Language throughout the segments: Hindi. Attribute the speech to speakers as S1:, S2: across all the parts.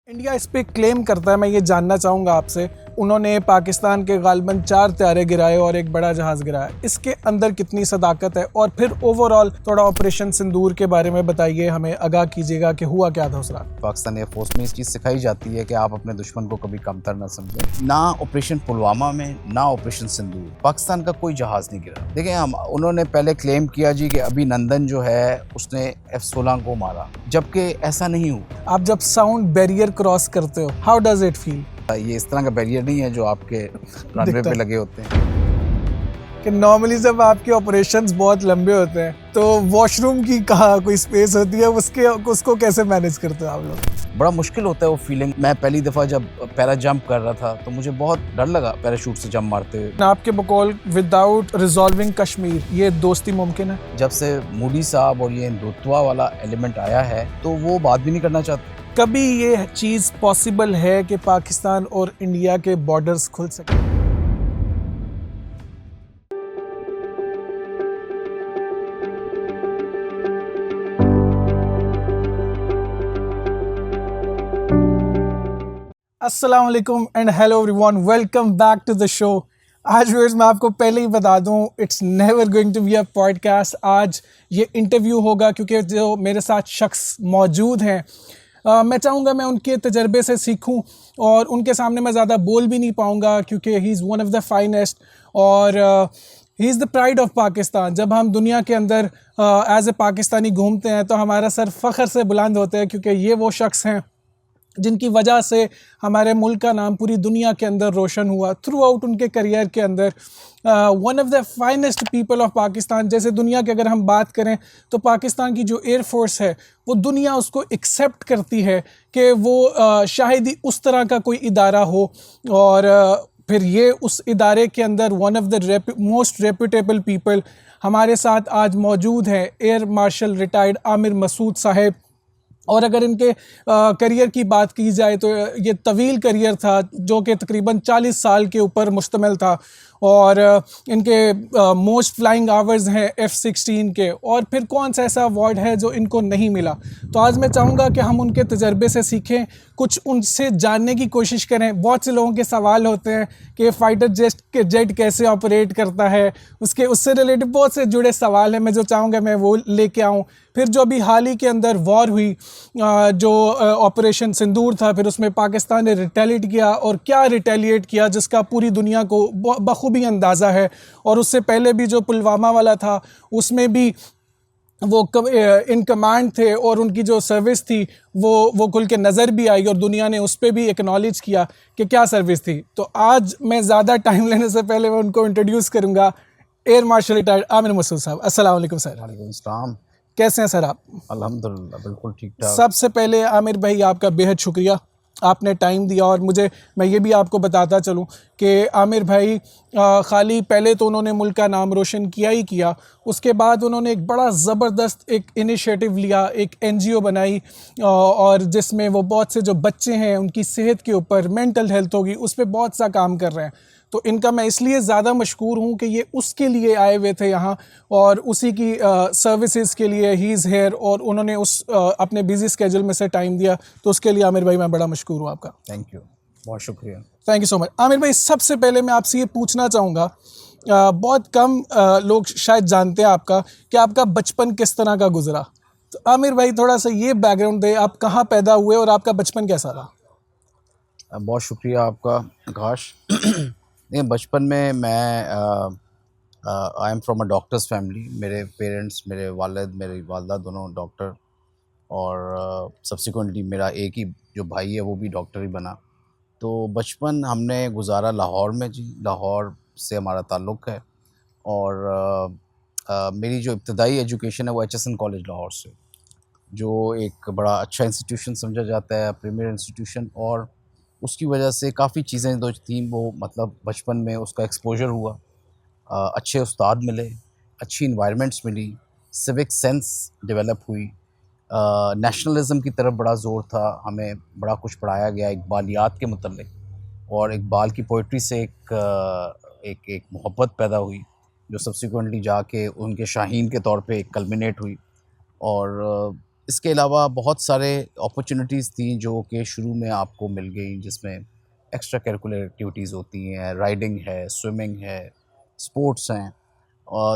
S1: इंडिया इस पे क्लेम करता है, मैं ये जानना चाहूँगा आपसे, उन्होंने पाकिस्तान के गालिबन 4 त्यारे गिराए और एक बड़ा जहाज़ गिराया। इसके अंदर कितनी सदाकत है? और फिर ओवरऑल थोड़ा ऑपरेशन सिंदूर के बारे में बताइए, हमें आगाह कीजिएगा कि हुआ क्या था उस रात।
S2: पाकिस्तान एयरफोर्स में इस चीज़ सिखाई जाती है कि आप अपने दुश्मन को कभी कमतर ना समझें। ना ऑपरेशन पुलवामा में, ना ऑपरेशन सिंदूर, पाकिस्तान का कोई जहाज़ नहीं गिरा। देखिए, उन्होंने पहले क्लेम किया जी कि अभिनंदन जो है उसने F-16 को मारा, जबकि ऐसा नहीं हुआ।
S1: आप जब साउंड बैरियर क्रॉस करते हो, हाउ डज इट फील?
S2: ये इस तरह का बैरियर नहीं है जो आपके रनवे
S1: दिखता
S2: पे
S1: है
S2: लगे होते हैं।
S1: कि नॉर्मली जब आपके ऑपरेशंस बहुत लंबे होते हैं तो वॉशरूम की कहाँ कोई स्पेस होती है, उसको कैसे मैनेज करते हो आप लोग?
S2: बड़ा मुश्किल होता है वो फीलिंग। मैं पहली दफ़ा जब पैरा जंप कर रहा था तो मुझे बहुत डर लगा पैराशूट से जंप मारते हुए।
S1: आपके बकौल विदाउट रिजॉल्विंग कश्मीर ये दोस्ती मुमकिन है?
S2: जब से मोदी साहब और ये हिंदुत्वा वाला एलिमेंट आया है तो वो बात भी नहीं करना चाहते।
S1: कभी ये चीज़ पॉसिबल है कि पाकिस्तान और इंडिया के बॉर्डर्स खुल सके? अस्सलाम वालेकुम and hello everyone, welcome back to the show. आज व्यूअर्स मैं आपको पहले ही बता दूं, it's never going to be a podcast. आज ये इंटरव्यू होगा क्योंकि जो मेरे साथ शख्स मौजूद हैं, मैं चाहूँगा मैं उनके तजर्बे से सीखूं और उनके सामने मैं ज़्यादा बोल भी नहीं पाऊँगा क्योंकि he is one of the finest और he is the pride of Pakistan. जब हम दुनिया के अंदर एज ए पाकिस्तानी घूमते हैं तो हमारा सर फ़ख्र से बुलंद होता है क्योंकि ये वो शख्स हैं जिनकी वजह से हमारे मुल्क का नाम पूरी दुनिया के अंदर रोशन हुआ थ्रू आउट उनके करियर के अंदर। One of the finest people of Pakistan. जैसे दुनिया की अगर हम बात करें तो पाकिस्तान की जो एयर फोर्स है वो दुनिया उसको एक्सेप्ट करती है कि वो शायद ही उस तरह का कोई इदारा हो और फिर ये उस इदारे के अंदर one of the most reputable people हमारे साथ आज मौजूद हैं, air marshal retired Amir Masood साहब। और अगर इनके करियर की बात की जाए तो ये तवील करियर था जो कि तकरीबन 40 साल के ऊपर मुश्तमिल था और इनके मोस्ट फ्लाइंग आवर्स हैं F-16 के। और फिर कौन सा ऐसा अवार्ड है जो इनको नहीं मिला? तो आज मैं चाहूँगा कि हम उनके तजर्बे से सीखें, कुछ उनसे जानने की कोशिश करें। बहुत से लोगों के सवाल होते हैं कि फ़ाइटर जेट कैसे ऑपरेट करता है, उससे रिलेटेड बहुत से जुड़े सवाल हैं। मैं जो चाहूँगा मैं वो लेके आऊँ। फिर जो अभी हाल ही के अंदर वॉर हुई, जो ऑपरेशन सिंदूर था, फिर उसमें पाकिस्तान ने रिटेलिएट किया और क्या रिटेलिएट किया जिसका पूरी दुनिया को बखूबी अंदाज़ा है। और उससे पहले भी जो पुलवामा वाला था उसमें भी वो इन कमांड थे और उनकी जो सर्विस थी वो खुल के नज़र भी आई और दुनिया ने उस पर भी एक्नॉलेज किया कि क्या सर्विस थी। तो आज मैं ज़्यादा टाइम लेने से पहले मैं उनको इंट्रोड्यूस करूँगा, air marshal retired Amir Masood साहब। अस्सलाम वालेकुम सर।
S2: वालेकुम सलाम।
S1: कैसे हैं सर आप?
S2: अल्हम्दुलिल्लाह बिल्कुल ठीक ठाक।
S1: सबसे पहले आमिर भाई आपका बेहद शुक्रिया, आपने टाइम दिया। और मैं ये भी आपको बताता चलूँ कि आमिर भाई खाली पहले तो उन्होंने मुल्क का नाम रोशन किया ही किया, उसके बाद उन्होंने एक बड़ा ज़बरदस्त एक इनिशिएटिव लिया, एक NGO बनाई और जिसमें वो बहुत से जो बच्चे हैं उनकी सेहत के ऊपर, मेंटल हेल्थ होगी, उस पर बहुत सा काम कर रहे हैं। तो इनका मैं इसलिए ज़्यादा मशकूर हूँ कि ये उसके लिए आए हुए थे यहाँ और उसी की सर्विसेज के लिए ही इज़ हेयर और उन्होंने उस अपने बिजी स्केड्यूल में से टाइम दिया। तो उसके लिए आमिर भाई मैं बड़ा मशकूर हूँ आपका।
S2: थैंक यू, बहुत शुक्रिया।
S1: Thank you so much. Aamir भाई, सबसे पहले मैं आपसे ये पूछना चाहूँगा, बहुत कम लोग शायद जानते हैं आपका कि आपका बचपन किस तरह का गुजरा। तो आमिर भाई थोड़ा सा ये बैकग्राउंड दे, आप कहाँ पैदा हुए और आपका बचपन कैसा था?
S2: बहुत शुक्रिया आपका आकाश। नहीं, बचपन में मैं I am from a doctor's family. मेरे पेरेंट्स, मेरे वालिद, मेरी वालदा दोनों डॉक्टर और सब्सिक्वेंटली मेरा एक ही जो भाई है वो भी डॉक्टर ही बना। तो बचपन हमने गुजारा लाहौर में जी। लाहौर से हमारा ताल्लुक़ है और मेरी जो इब्तदाई एजुकेशन है वो HSN कॉलेज लाहौर से, जो एक बड़ा अच्छा इंस्टीट्यूशन समझा जाता है, प्रीमियर इंस्टीट्यूशन। और उसकी वजह से काफ़ी चीज़ें जो थी वो मतलब बचपन में उसका एक्सपोजर हुआ। अच्छे उस्ताद मिले, अच्छी इन्वायरमेंट्स मिली, सिविक सेंस डेवलप हुई, नेशनलिज़म की तरफ बड़ा ज़ोर था, हमें बड़ा कुछ पढ़ाया गया इकबालियात के मुतल्लिक़। और इकबाल की पोइट्री से एक मोहब्बत पैदा हुई जो सब्सिक्वेंटली जाके उनके शाहीन के तौर पे कल्मिनेट हुई। और इसके अलावा बहुत सारे अपॉर्चुनिटीज़ थी जो कि शुरू में आपको मिल गई, जिसमें एक्स्ट्रा करिकुलर एक्टिविटीज़ होती हैं, राइडिंग है, स्विमिंग है, स्पोर्ट्स हैं।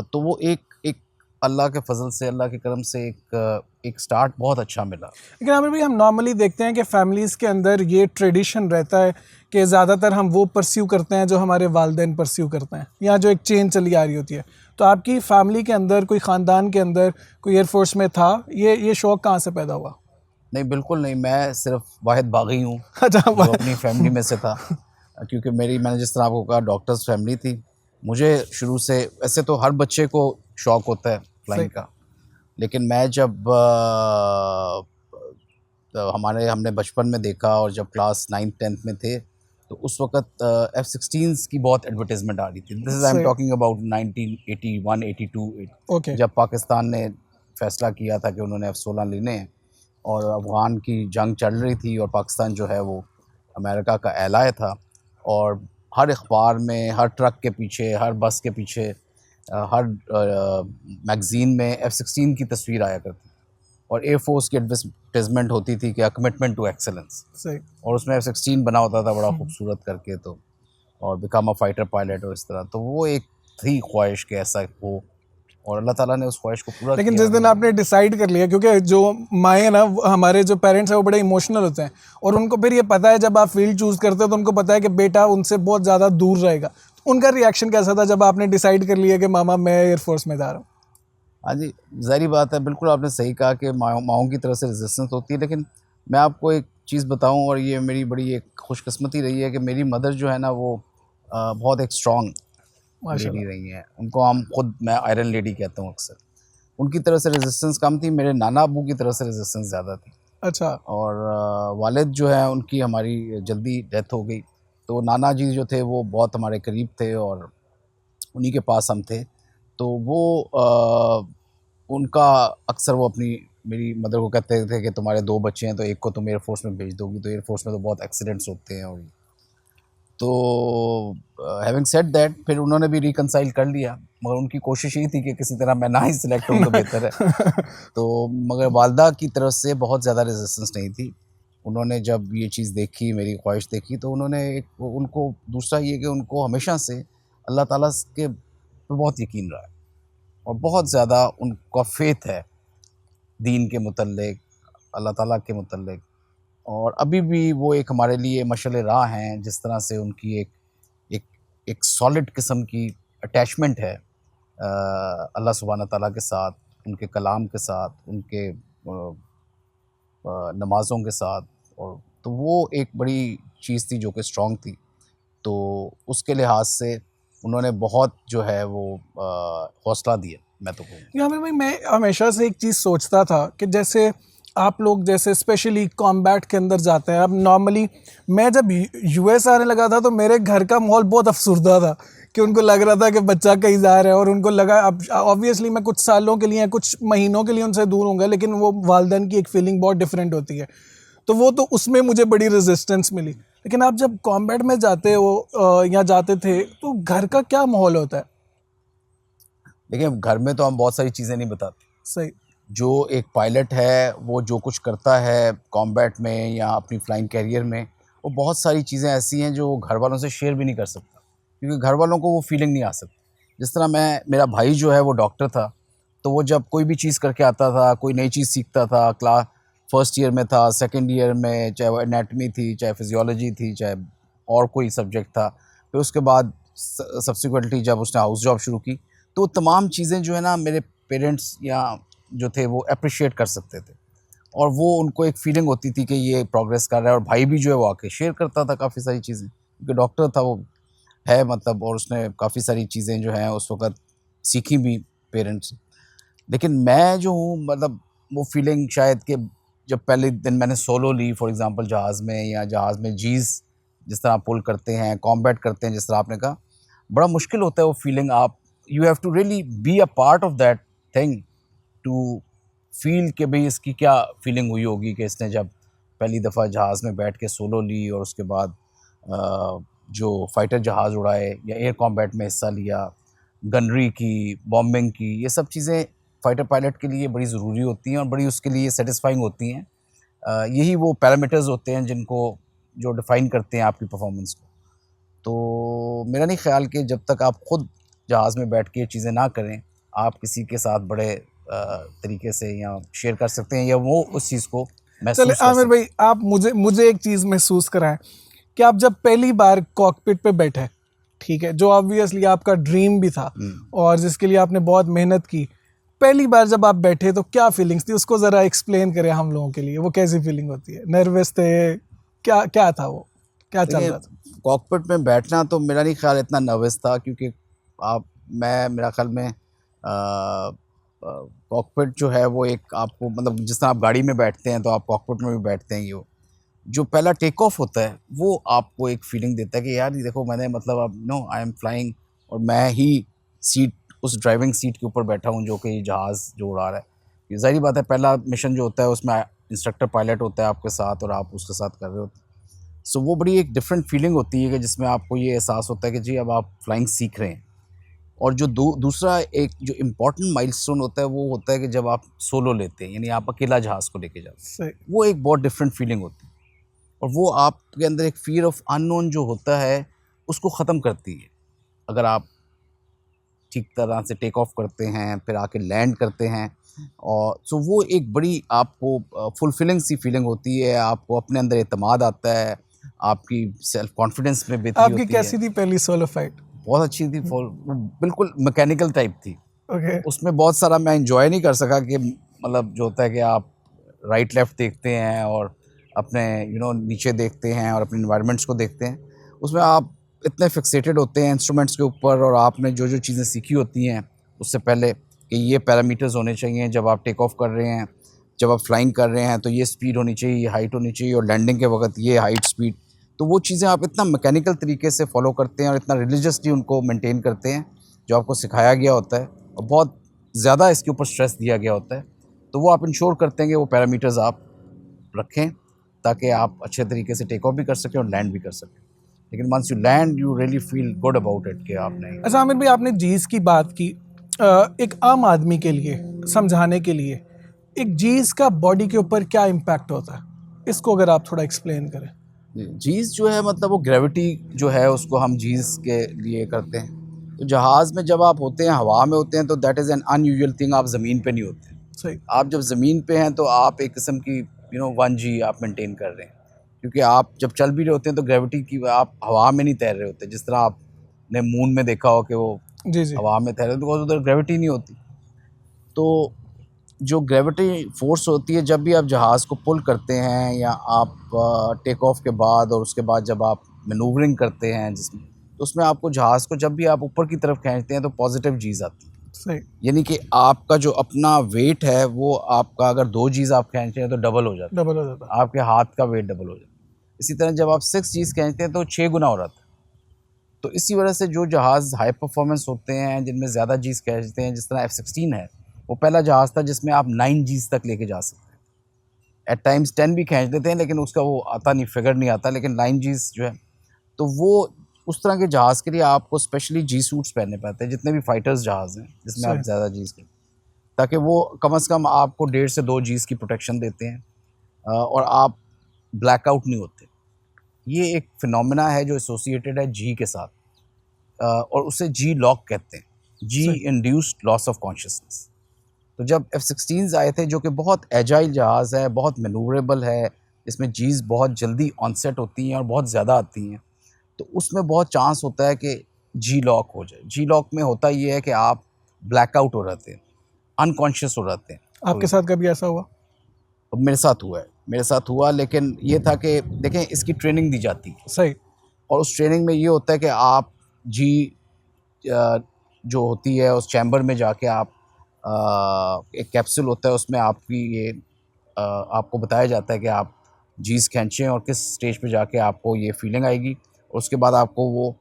S2: तो वो एक एक अल्लाह के फ़ज़ल से, अल्लाह के करम से एक स्टार्ट बहुत अच्छा मिला।
S1: लेकिन आमिर भाई, हम नॉर्मली देखते हैं कि फैमिलीज़ के अंदर ये ट्रेडिशन रहता है कि ज़्यादातर हम वो परस्यू करते हैं जो हमारे वालिदैन परस्यू करते हैं, या जो एक चेन चली आ रही होती है। तो आपकी फैमिली के अंदर, कोई ख़ानदान के अंदर कोई एयरफोर्स में था? ये शौक़ कहाँ से पैदा हुआ?
S2: नहीं, बिल्कुल नहीं, मैं सिर्फ़ वाहिद बाग़ी हूँ
S1: अच्छा,
S2: जो अपनी फैमिली में से था। क्योंकि मैंने जिस तरह आपको कहा, डॉक्टर्स फैमिली थी। मुझे शुरू से, वैसे तो हर बच्चे को शौक़ होता है
S1: सही।
S2: फ्लाइंग का, लेकिन मैं जब हमने बचपन में देखा और जब क्लास 9th-10th में थे, तो उस वक़्त F-16s की बहुत एडवर्टाइज़मेंट आ रही थी। दिस इज़ आई एम
S1: सही।
S2: Talking about 1981-82
S1: okay.
S2: जब पाकिस्तान ने फ़ैसला किया था कि उन्होंने F-16 लेने हैं, और अफ़गान की जंग चल रही थी और पाकिस्तान जो है वो अमेरिका का एलाय था। और हर अखबार में, हर ट्रक के पीछे, हर बस के पीछे, हर मैगज़ीन में F-16 की तस्वीर आया करती, और एयर फोर्स की एडवर्टाइजमेंट होती थी कि कमिटमेंट टू एक्सेलेंस,
S1: सही।
S2: और उसमें F-16 बना होता था बड़ा खूबसूरत करके, तो और बिकम अ फाइटर पायलट और इस तरह। तो वो एक थी ख्वाहिश कि ऐसा हो, और अल्लाह ताला ने उस ख्वाहिश को पूरा
S1: लेकिन
S2: किया।
S1: जिस दिन आपने डिसाइड कर लिया, क्योंकि जो माएँ हैं ना, हमारे जो पेरेंट्स हैं वो बड़े इमोशनल होते हैं, और उनको फिर ये पता है, जब आप फील्ड चूज़ करते हो तो उनको पता है कि बेटा उनसे बहुत ज़्यादा दूर रहेगा। तो उनका रिएक्शन कैसा था जब आपने डिसाइड कर लिया कि मामा मैं एयरफोर्स में जा रहा हूँ?
S2: हाँ जी, ज़ाहिर बात है, बिल्कुल आपने सही कहा कि माँओं की तरफ से रेजिस्टेंस होती है। लेकिन मैं आपको एक चीज़ बताऊँ, और ये मेरी बड़ी एक खुशकिस्मती रही है कि मेरी मदर जो है ना, वो बहुत एक स्ट्रॉन्ग लेडी
S1: माशाल्लाह।
S2: रही हैं। उनको मैं आयरन लेडी कहता हूँ अक्सर। उनकी तरफ से रेजिस्टेंस कम थी, मेरे नाना अब्बू की तरफ से रेजिस्टेंस ज़्यादा थी।
S1: अच्छा।
S2: और वालिद जो हैं, उनकी हमारी जल्दी डेथ हो गई। तो नाना जी जो थे वो बहुत हमारे करीब थे, और उन्हीं के पास हम थे। तो वो उनका अक्सर वो अपनी मेरी मदर को कहते थे कि तुम्हारे 2 बच्चे हैं, तो एक को तुम एयर फोर्स में भेज दोगी, तो एयर फोर्स में तो बहुत एक्सीडेंट्स होते हैं। और तो हैविंग सेड दैट, फिर उन्होंने भी रिकंसाइल कर लिया, मगर उनकी कोशिश यही थी कि किसी तरह मैं ना ही सिलेक्ट हूँ तो बेहतर है। तो मगर वालदा की तरफ से बहुत ज़्यादा रेजिस्टेंस नहीं थी। उन्होंने जब ये चीज़ देखी, मेरी ख्वाहिश देखी, तो उन्होंने उनको दूसरा ये कि उनको हमेशा से अल्लाह ताला के पे बहुत यकीन रहा है, और बहुत ज़्यादा उनका फ़ेथ है दीन के मुतल्लिक़, अल्लाह ताला के मुतल्लिक़। और अभी भी वो एक हमारे लिए मशाल राह हैं, जिस तरह से उनकी एक एक सॉलिड किस्म की अटैचमेंट है अल्लाह सुब्हाना ताला के साथ, उनके कलाम के साथ, उनके नमाज़ों के साथ। और तो वो एक बड़ी चीज़ थी जो कि स्ट्रॉन्ग थी। तो उसके लिहाज से उन्होंने बहुत जो है वो हौसला दिया, मैं तो कहूँगा।
S1: या भाई, मैं हमेशा से एक चीज़ सोचता था कि जैसे आप लोग जैसे स्पेशली कॉम्बैट के अंदर जाते हैं। अब नॉर्मली मैं जब यूएस आने लगा था तो मेरे घर का माहौल बहुत अफसरदा था, कि उनको लग रहा था कि बच्चा कहीं जा रहा है, और उनको लगा, अब ऑब्वियसली मैं कुछ सालों के लिए, कुछ महीनों के लिए उनसे दूर होऊंगा, लेकिन वो वालदैन की एक फीलिंग बहुत डिफरेंट होती है। तो वो, तो उसमें मुझे बड़ी रेजिस्टेंस मिली। लेकिन आप जब कॉम्बैट में जाते हो या जाते थे, तो घर का क्या माहौल होता है?
S2: देखिए, घर में तो हम बहुत सारी चीज़ें नहीं बताते।
S1: सही।
S2: जो एक पायलट है, वो जो कुछ करता है कॉम्बैट में या अपनी फ्लाइंग कैरियर में, वो बहुत सारी चीज़ें ऐसी हैं जो घर वालों से शेयर भी नहीं कर सकता, क्योंकि घर वालों को वो फीलिंग नहीं आ सकती। जिस तरह मेरा भाई जो है वो डॉक्टर था, तो वो जब कोई भी चीज़ करके आता था, कोई नई चीज़ सीखता था, फर्स्ट ईयर में था, सेकंड ईयर में, चाहे वो एनाटमी थी, चाहे फिजियोलॉजी थी, चाहे और कोई सब्जेक्ट था, फिर उसके बाद सब्सिक्वेंटली जब उसने हाउस जॉब शुरू की, तो तमाम चीज़ें जो है ना, मेरे पेरेंट्स या जो थे वो अप्रिशिएट कर सकते थे, और वो उनको एक फीलिंग होती थी कि ये प्रोग्रेस कर रहा है। और भाई भी जो है वो आके शेयर करता था काफ़ी सारी चीज़ें, क्योंकि डॉक्टर था वो, है मतलब, और उसने काफ़ी सारी चीज़ें जो हैं उस वक़्त सीखी भी पेरेंट्स से। लेकिन मैं जो हूँ, मतलब वो फीलिंग शायद कि जब पहले दिन मैंने सोलो ली, फॉर एग्ज़ाम्पल जहाज़ में, या जहाज़ में जीज़ जिस तरह पुल करते हैं, कॉम्बैट करते हैं, जिस तरह आपने कहा, बड़ा मुश्किल होता है वो फीलिंग। आप you have to really be a part of that thing to feel कि भाई इसकी क्या फीलिंग हुई होगी कि इसने जब पहली दफ़ा जहाज़ में बैठ के सोलो ली, और उसके बाद जो फाइटर जहाज़ उड़ाए या एयर कॉम्बैट में हिस्सा लिया, गनरी की, बॉम्बिंग की, ये सब चीज़ें फाइटर पायलट के लिए बड़ी ज़रूरी होती हैं और बड़ी उसके लिए सेटिस्फाइंग होती हैं। यही वो पैरामीटर्स होते हैं जिनको जो डिफ़ाइन करते हैं आपकी परफॉर्मेंस को। तो मेरा नहीं ख्याल कि जब तक आप खुद जहाज़ में बैठ के ये चीज़ें ना करें, आप किसी के साथ बड़े तरीके से या शेयर कर सकते हैं या वो उस चीज़ को
S1: चले
S2: महसूस कर
S1: आमिर
S2: सकते
S1: भाई, आप मुझे एक चीज़ महसूस कराएं कि आप जब पहली बार कॉकपिट पे बैठे, ठीक है, जो ऑब्वियसली आपका ड्रीम भी था और जिसके लिए आपने बहुत मेहनत की, पहली बार जब आप बैठे तो क्या फीलिंग्स थी, उसको ज़रा एक्सप्लेन करें हम लोगों के लिए। वो कैसी फीलिंग होती है? नर्वस थे? क्या क्या था वो, क्या चल
S2: देखिए,
S1: रहा था?
S2: कॉकपिट में बैठना तो मेरा नहीं ख्याल इतना नर्वस था, क्योंकि मेरा ख्याल में कॉकपिट जो है वो एक आपको मतलब जिस तरह आप गाड़ी में बैठते हैं तो आप कॉकपिट में भी बैठते हैं। ये जो पहला टेक ऑफ होता है वो आपको एक फीलिंग देता है कि यार ये देखो मैंने मतलब अब नो आई एम फ्लाइंग, और मैं ही सीट उस ड्राइविंग सीट के ऊपर बैठा हूँ जो कि जहाज़ जो उड़ा रहा है। ये ज़ाहिर बात है, पहला मिशन जो होता है उसमें इंस्ट्रक्टर पायलट होता है आपके साथ और आप उसके साथ कर रहे होते हैं। सो वो बड़ी एक डिफरेंट फीलिंग होती है कि जिसमें आपको ये एहसास होता है कि जी अब आप फ्लाइंग सीख रहे हैं। और जो दूसरा एक जो इम्पोर्टेंट माइलस्टोन होता है वो होता है कि जब आप सोलो लेते हैं, यानी आप अकेला जहाज़ को लेके जाते
S1: सही।
S2: हैं, वो एक बहुत डिफरेंट फीलिंग होती है। और वो आपके अंदर एक फियर ऑफ अननोन जो होता है उसको ख़त्म करती है। अगर आप ठीक तरह से टेक ऑफ करते हैं फिर आके लैंड करते हैं, और सो वो एक बड़ी आपको फुलफिलिंग सी फीलिंग होती है, आपको अपने अंदर एतमाद आता है, आपकी सेल्फ कॉन्फिडेंस में बेहतरी
S1: आपकी
S2: होती है।
S1: कैसी थी पहली सोलो फाइट?
S2: बहुत अच्छी थी, बिल्कुल मैकेनिकल टाइप थी।
S1: ओके।
S2: उसमें बहुत सारा मैं एंजॉय नहीं कर सका कि मतलब जो होता है कि आप राइट लेफ़्ट देखते हैं और अपने नीचे देखते हैं और अपने एनवायरनमेंट्स को देखते हैं। उसमें आप इतने फिक्सेटेड होते हैं इंस्ट्रूमेंट्स के ऊपर, और आपने जो चीज़ें सीखी होती हैं उससे पहले कि ये पैरामीटर्स होने चाहिए जब आप टेक ऑफ कर रहे हैं, जब आप फ्लाइंग कर रहे हैं तो ये स्पीड होनी चाहिए, ये हाइट होनी चाहिए, और लैंडिंग के वक्त ये हाइट स्पीड। तो वो चीज़ें आप इतना मैकेनिकल तरीके से फॉलो करते हैं और इतना रिलीजियसली उनको मेंटेन करते हैं जो आपको सिखाया गया होता है, और बहुत ज़्यादा इसके ऊपर स्ट्रेस दिया गया होता है। तो वो आप इंश्योर करते हैं कि वो पैरामीटर्स आप रखें ताकि आप अच्छे तरीके से टेक ऑफ भी कर सकें और लैंड भी कर सकें। लेकिन once you land you really feel good about it कि आपने।
S1: अच्छा आमिर भाई, आपने जीज की बात की। एक आम आदमी के लिए समझाने के लिए, एक जीज का बॉडी के ऊपर क्या इम्पैक्ट होता है, इसको अगर आप थोड़ा एक्सप्लेन करें।
S2: जीज़ जो है मतलब वो ग्रेविटी जो है उसको हम जीज़ के लिए करते हैं। तो जहाज़ में जब आप होते हैं, हवा में होते हैं, तो that is an unusual thing. आप ज़मीन पे नहीं होते।
S1: सही।
S2: आप जब ज़मीन पे हैं तो आप एक किस्म की 1G आप मेंटेन कर रहे हैं, क्योंकि आप जब चल भी रहे होते हैं तो ग्रेविटी की आप हवा में नहीं तैर रहे होते, जिस तरह आपने मून में देखा हो कि वो
S1: जी जी।
S2: हवा में तैर रहे, बिकॉज उधर ग्रेविटी नहीं होती। तो जो ग्रेविटी फोर्स होती है जब भी आप जहाज़ को पुल करते हैं या आप टेक ऑफ के बाद और उसके बाद जब आप मैनूवरिंग करते हैं जिसमें, तो उसमें आपको जहाज़ को जब भी आप ऊपर की तरफ खींचते हैं तो पॉजिटिव चीज़ आती है।
S1: सही।
S2: यानी कि आपका जो अपना वेट है वो आपका अगर 2 चीज़ आप खींचते हैं तो डबल हो जाता
S1: डबल हो जाता
S2: है, आपके हाथ का वेट डबल हो जाता है। इसी तरह जब आप 6 चीज़ खींचते हैं तो 6 गुना हो जाता है। तो इसी वजह से जो जहाज़ हाई परफॉर्मेंस होते हैं जिनमें ज़्यादा चीज़ खींचते हैं, जिस तरह F-16 है, वो पहला जहाज़ था जिसमें आप 9 Gs तक लेके जा सकते हैं। एट टाइम्स 10 भी खींच देते हैं लेकिन उसका वो आता नहीं, फिगर नहीं आता, लेकिन 9 Gs जो है, तो वो उस तरह के जहाज़ के लिए आपको स्पेशली जी सूट्स पहनने पड़ते हैं, जितने भी फाइटर्स जहाज़ हैं जिसमें आप
S1: सही।
S2: ज़्यादा Gs के, ताकि वो कम से कम आपको 1.5 से 2 Gs की प्रोटेक्शन देते हैं, और आप ब्लैकआउट नहीं होते। ये एक फिनोमेना है जो एसोसिएटेड है जी के साथ, और उसे जी लॉक कहते हैं, जी
S1: सही।
S2: Induced loss of consciousness. तो जब F-16s आए थे जो कि बहुत एजाइल जहाज़ है, बहुत मैनूवरेबल है, इसमें जीज़ बहुत जल्दी ऑनसेट होती हैं और बहुत ज़्यादा आती हैं, तो उसमें बहुत चांस होता है कि जी लॉक हो जाए। जी लॉक में होता ये है कि आप ब्लैकआउट हो जाते हैं, अनकॉन्शियस हो जाते हैं
S1: आपके
S2: थोड़ी
S1: साथ
S2: देर।
S1: कभी ऐसा हुआ?
S2: अब मेरे साथ हुआ, लेकिन ये था कि देखें इसकी ट्रेनिंग दी जाती है,
S1: सही।
S2: और उस ट्रेनिंग में ये होता है कि आप जी जो होती है उस चैम्बर में जाके आप एक कैप्सूल होता है उसमें आपकी ये आपको बताया जाता है कि आप जीज़ खींचें और किस स्टेज पे जाके आपको ये फीलिंग आएगी, और उसके बाद आपको वो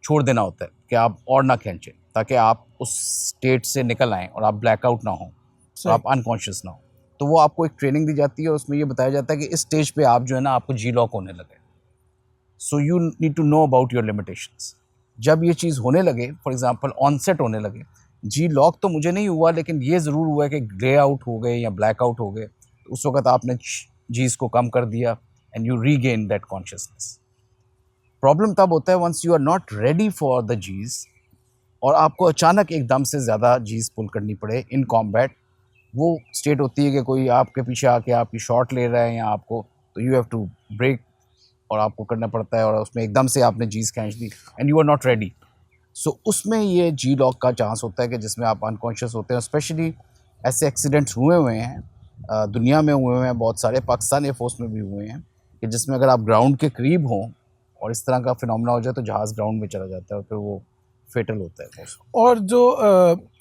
S2: छोड़ देना होता है कि आप और ना खींचें, ताकि आप उस स्टेट से निकल आएँ और आप ब्लैकआउट ना हों और
S1: सही।
S2: आप अनकॉन्शियस ना हो। तो वो आपको एक ट्रेनिंग दी जाती है और उसमें ये बताया जाता है कि इस स्टेज पे आप जो है ना आपको जी लॉक होने लगे, so you need to know about your limitations. जब ये चीज़ होने लगे, फॉर एग्जांपल ऑनसेट होने लगे, जी लॉक तो मुझे नहीं हुआ, लेकिन ये ज़रूर हुआ है कि ग्रे आउट हो गए या ब्लैक आउट हो गए, तो उस वक़्त आपने जीज़ को कम कर दिया and you regain that consciousness. Problem तब होता है once you are not ready for the G's और आपको अचानक एकदम से ज़्यादा जीज़ पुल करनी पड़े इन कॉम्बैट। वो स्टेट होती है कि कोई आपके पीछे आके आपकी शॉट ले रहा है या आपको, तो यू हैव टू ब्रेक और आपको करना पड़ता है, और उसमें एकदम से आपने जीज़ खींच दी and you are not ready. So उसमें ये जी लॉक का चांस होता है कि जिसमें आप अनकॉन्शियस होते हैं। स्पेशली ऐसे एक्सीडेंट्स हुए हैं, दुनिया में हुए हैं बहुत सारे, पाकिस्तान एयरफोर्स में भी हुए हैं, कि जिसमें अगर आप ग्राउंड के करीब हों और इस तरह का फिनोमेना हो जाए तो जहाज़ ग्राउंड में चला जाता है और फिर वो फेटल होता है most।
S1: और जो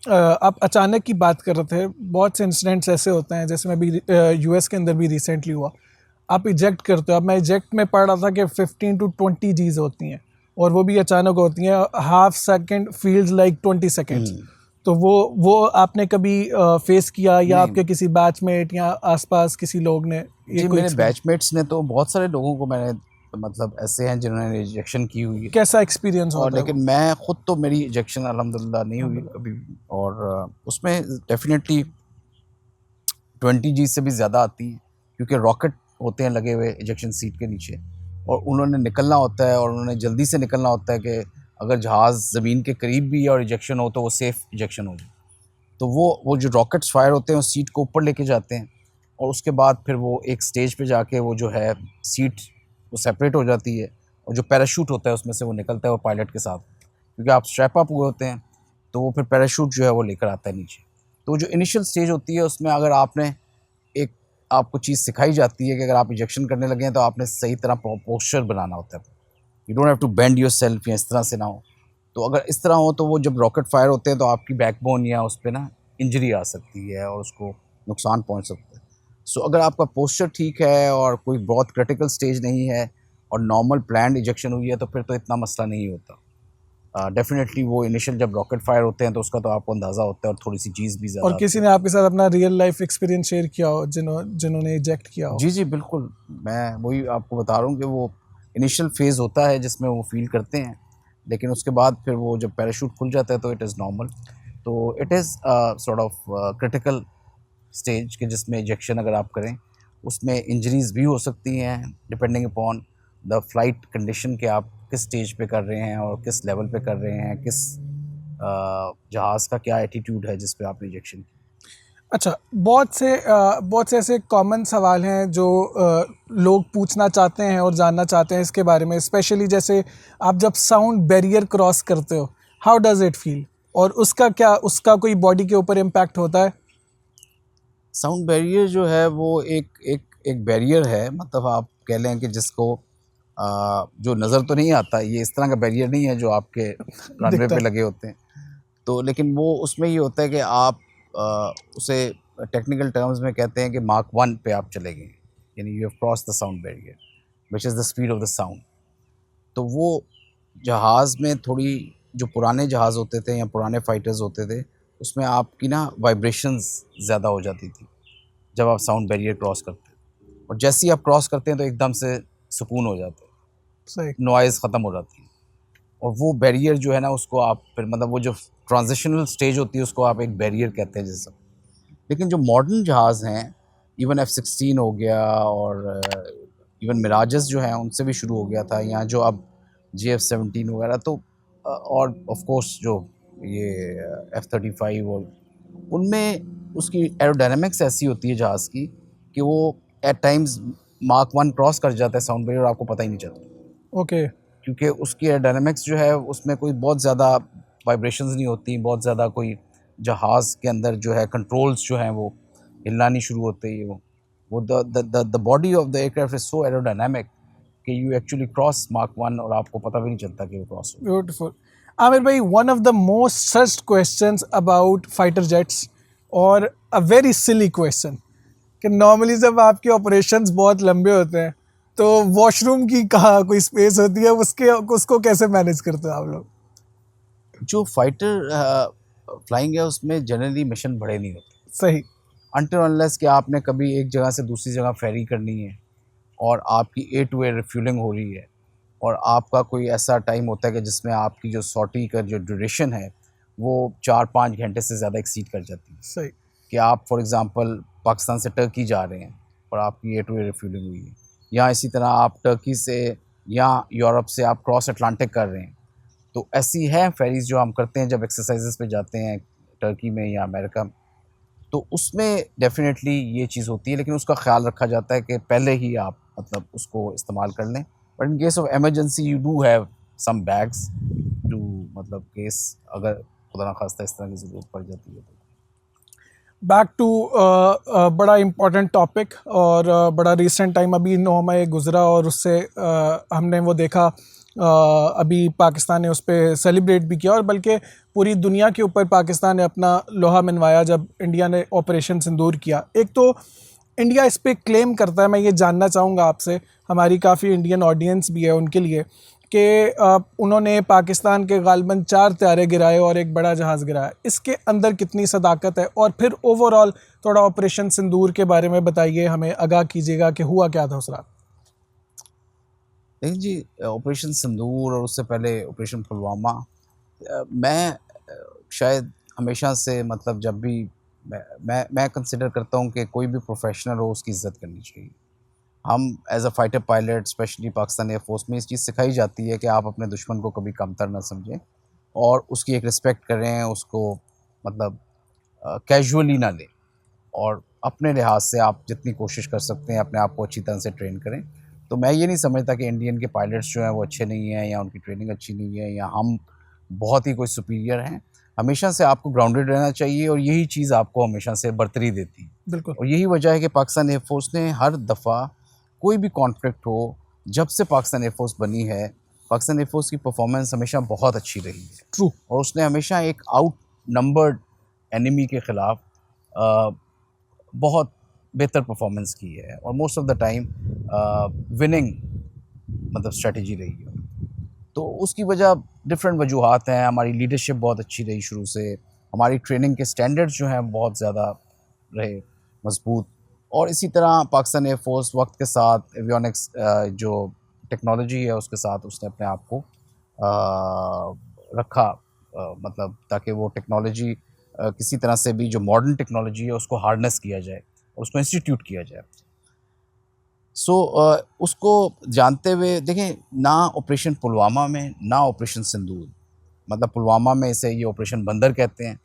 S1: आप अचानक की बात कर रहे थे, बहुत से इंसिडेंट्स ऐसे होते हैं, जैसे मैं भी यूएस के अंदर भी रिसेंटली हुआ। आप इजेक्ट करते हो, अब मैं इजेक्ट में पढ़ रहा था कि 15 टू 20 जीज होती हैं, और वो भी अचानक होती हैं। Half second feels like 20 seconds. तो वो आपने कभी फेस किया, या
S2: नहीं,
S1: आपके किसी बैचमेट या आसपास किसी लोग ने ये
S2: जी
S1: कोई
S2: मेरे
S1: एक्सपीरियंस?
S2: बैचमेट्स ने तो बहुत सारे लोगों को मैंने, मतलब ऐसे हैं जिन्होंने रिजेक्शन की हुई है।
S1: कैसा एक्सपीरियंस
S2: और
S1: होता है वो?
S2: लेकिन मैं खुद तो, मेरी इजेक्शन अल्हम्दुलिल्लाह नहीं हुई कभी भी, और उसमें डेफिनेटली 20 जी से भी ज़्यादा आती है, क्योंकि रॉकेट होते हैं लगे हुए इजेक्शन सीट के नीचे, और उन्होंने निकलना होता है और उन्होंने जल्दी से निकलना होता है कि अगर जहाज़ ज़मीन के करीब भी है और इजेक्शन हो तो वो सेफ़ इजेक्शन हो जाए। तो वो जो रॉकेट्स फायर होते हैं उस सीट को ऊपर लेके जाते हैं, और उसके बाद फिर वो एक स्टेज पे जाके वो जो है सीट वो सेपरेट हो जाती है, और जो पैराशूट होता है उसमें से वो निकलता है वो पायलट के साथ, क्योंकि आप स्ट्रैप अप हुए होते हैं, तो वो फिर पैराशूट जो है वो लेकर आता है नीचे। तो जो इनिशियल स्टेज होती है उसमें अगर आपने एक, आपको चीज़ सिखाई जाती है कि अगर आप इंजेक्शन करने लगे हैं तो आपने सही तरह पोस्चर बनाना होता है। You don't have to bend yourself, या इस तरह से ना हो। तो अगर इस तरह हो तो वो जब रॉकेट फायर होते हैं तो आपकी बैकबोन या उस पे ना इंजरी आ सकती है और उसको नुकसान पहुंच सकता है। सो अगर आपका पोस्चर ठीक है और कोई बहुत क्रिटिकल स्टेज नहीं है और नॉर्मल प्लान्ड इंजेक्शन हुई है तो फिर तो इतना मसला नहीं होता। डेफिनेटली वो इनिशियल जब रॉकेट फायर होते हैं तो उसका तो आपको अंदाज़ा होता है, और थोड़ी सी चीज़ भी
S1: और
S2: ज़्यादा आती
S1: किसी
S2: है।
S1: ने आपके साथ अपना रियल लाइफ एक्सपीरियंस शेयर किया हो, जिन्होंने इजेक्ट किया हो?
S2: जी, जी, बिल्कुल। मैं वही आपको बता रहा हूँ कि वो इनिशियल फ़ेज़ होता है जिसमें वो फ़ील करते हैं, लेकिन उसके बाद फिर वो जब पैराशूट खुल जाता है तो इट इज़ नॉर्मल। तो it is sort of critical stage के जिसमें इजेक्शन अगर आप करें, उसमें इंजरीज़ भी हो सकती हैं depending upon the flight condition, कि आप किस स्टेज पे कर रहे हैं और किस लेवल पे कर रहे हैं, किस जहाज़ का क्या एटीट्यूड है जिस पे आपने इजेक्शन की।
S1: अच्छा, बहुत से ऐसे कॉमन सवाल हैं जो लोग पूछना चाहते हैं और जानना चाहते हैं इसके बारे में, स्पेशली जैसे आप जब साउंड बैरियर क्रॉस करते हो, हाउ डज़ इट फील? और उसका कोई बॉडी के ऊपर इम्पैक्ट होता है?
S2: साउंड बैरियर जो है वो एक बैरियर है, मतलब आप कह लें कि जिसको जो नज़र तो नहीं आता, ये इस तरह का बैरियर नहीं है जो आपके रनवे
S1: दिखता
S2: पे
S1: है।
S2: लगे होते हैं। तो लेकिन वो उसमें ये होता है कि आप उसे टेक्निकल टर्म्स में कहते हैं कि माक 1 पे आप चले गए, यानी you have cross the sound barrier which is the speed of the sound. तो वो जहाज़ में थोड़ी, जो पुराने जहाज़ होते थे या पुराने फाइटर्स होते थे, उसमें आपकी ना वाइब्रेशंस ज़्यादा हो जाती थी जब आप साउंड बैरियर क्रॉस करते हैं, और जैसे ही आप क्रॉस करते हैं तो एकदम से सुकून हो जाता है,
S1: सही।
S2: नॉइज़ ख़त्म हो जाती है। और वो बैरियर जो है ना उसको आप फिर, मतलब वो जो ट्रांजिशनल स्टेज होती है उसको आप एक बैरियर कहते हैं जैसे। लेकिन जो मॉडर्न जहाज़ हैं, इवन F-16 हो गया, और इवन मिराजेस जो हैं उनसे भी शुरू हो गया था, या जो अब JF-17 वगैरह, तो और ऑफ कोर्स जो ये F-35, और उनमें उसकी एरोडायनामिक्स ऐसी होती है जहाज़ की कि वो एट टाइम्स माक 1 क्रॉस कर जाता है साउंड बैरियर और आपको पता ही नहीं चलता,
S1: ओके।
S2: क्योंकि उसकी एरोडायनामिक्स जो है उसमें कोई बहुत ज़्यादा वाइब्रेशंस नहीं होती, बहुत ज़्यादा कोई जहाज़ के अंदर जो है कंट्रोल्स जो हैं वो हिलना नहीं शुरू होते ही, वो the body of the aircraft is so aerodynamic कि यू एक्चुअली क्रॉस माक 1 और आपको पता भी नहीं चलता कि वो क्रॉस हो।
S1: ब्यूटीफुल। आमिर भाई, one of the most searched questions about fighter jets, और अ वेरी सिली क्वेश्चन, कि नॉर्मली जब आपके ऑपरेशंस बहुत लंबे होते हैं तो वॉशरूम की कहाँ कोई स्पेस होती है, उसके उसको कैसे मैनेज करते हो आप लोग?
S2: जो फाइटर फ्लाइंग है उसमें जनरली मिशन बड़े नहीं होते,
S1: सही।
S2: अनटिल अनलेस कि आपने कभी एक जगह से दूसरी जगह फेरी करनी है और आपकी ए टू ए रिफ्यूलिंग हो रही है, और आपका कोई ऐसा टाइम होता है कि जिसमें आपकी जो सॉर्टी का जो ड्यूरेशन है वो 4-5 घंटे से ज़्यादा एक्सीड कर जाती है।
S1: सही।
S2: कि आप फॉर एग्ज़ाम्पल पाकिस्तान से टर्की जा रहे हैं और आपकी एयर टू एयर रिफ्यूलिंग हुई है, या इसी तरह आप टर्की से या यूरोप से आप क्रॉस अटलांटिक कर रहे हैं, तो ऐसी है फेरीज़ जो हम करते हैं जब एक्सरसाइजेज़ पे जाते हैं टर्की में या अमेरिका में, तो उसमें डेफ़िनेटली ये चीज़ होती है, लेकिन उसका ख़्याल रखा जाता है कि पहले ही आप मतलब उसको इस्तेमाल कर लें। But in case of emergency you do have some bags to मतलब केस अगर खुदा ना खास्ता इस तरह की ज़रूरत पड़ जाती है तो।
S1: बैक टू बड़ा इम्पोर्टेंट टॉपिक और बड़ा रिसेंट टाइम अभी 9 मई गुज़रा और उससे हमने वो देखा, अभी पाकिस्तान ने उस पर सेलिब्रेट भी किया और बल्कि पूरी दुनिया के ऊपर पाकिस्तान ने अपना लोहा मनवाया जब इंडिया ने ऑपरेशन सिंदूर किया। एक तो इंडिया इस पे क्लेम करता है, मैं ये जानना चाहूँगा आपसे, हमारी काफ़ी इंडियन ऑडियंस भी है उनके लिए, कि उन्होंने पाकिस्तान के गालिबन 4 तैयारे गिराए और एक बड़ा जहाज़ गिराया। इसके अंदर कितनी सदाकत है? और फिर ओवरऑल थोड़ा ऑपरेशन सिंदूर के बारे में बताइए, हमें आगाह कीजिएगा कि हुआ क्या था उस रात।
S2: देखिए जी, ऑपरेशन सिंदूर और उससे पहले ऑपरेशन पुलवामा, मैं शायद हमेशा से मतलब जब भी मैं कंसिडर करता हूँ कि कोई भी प्रोफेशनल हो उसकी इज़्ज़त करनी चाहिए। हम as a fighter pilot specially Pakistan air force में इस चीज़ सिखाई जाती है कि आप अपने दुश्मन को कभी कमतर ना समझें और उसकी एक रिस्पेक्ट करें, उसको मतलब कैजुअली ना लें, और अपने लिहाज से आप जितनी कोशिश कर सकते हैं अपने आप को अच्छी तरह से ट्रेन करें। तो मैं ये नहीं समझता कि इंडियन के पायलट्स जो हैं वो अच्छे नहीं हैं या उनकी ट्रेनिंग अच्छी नहीं है या हम बहुत ही कोई सुपीरियर हैं। हमेशा से आपको ग्राउंडेड रहना चाहिए और यही चीज़ आपको हमेशा से बरतरी देती है।
S1: बिल्कुल।
S2: और यही वजह है कि पाकिस्तान एयर फोर्स ने हर दफ़ा कोई भी कॉन्फ्लिक्ट हो, जब से पाकिस्तान एयर फोर्स बनी है, पाकिस्तान एयर फोर्स की परफॉर्मेंस हमेशा बहुत अच्छी रही है
S1: ट्रू।
S2: और उसने हमेशा एक आउट नंबर्ड एनिमी के ख़िलाफ़ बहुत बेहतर परफॉर्मेंस की है और most of the time winning मतलब स्ट्रेटजी रही है। तो उसकी वजह डिफरेंट वजूहात हैं। हमारी लीडरशिप बहुत अच्छी रही शुरू से, हमारी ट्रेनिंग के स्टैंडर्ड्स जो हैं बहुत ज़्यादा रहे मजबूत, और इसी तरह पाकिस्तान एयर फोर्स वक्त के साथ एवियोनिक्स जो टेक्नोलॉजी है उसके साथ उसने अपने आप को रखा, मतलब ताकि वो टेक्नोलॉजी किसी तरह से भी जो मॉडर्न टेक्नोलॉजी है उसको हार्नेस किया जाए और उसको इंस्टीट्यूट किया जाए। सो उसको जानते हुए देखें, ना ऑपरेशन पुलवामा में ना ऑपरेशन सिंदूर, मतलब पुलवामा में इसे ये ऑपरेशन बंदर कहते हैं,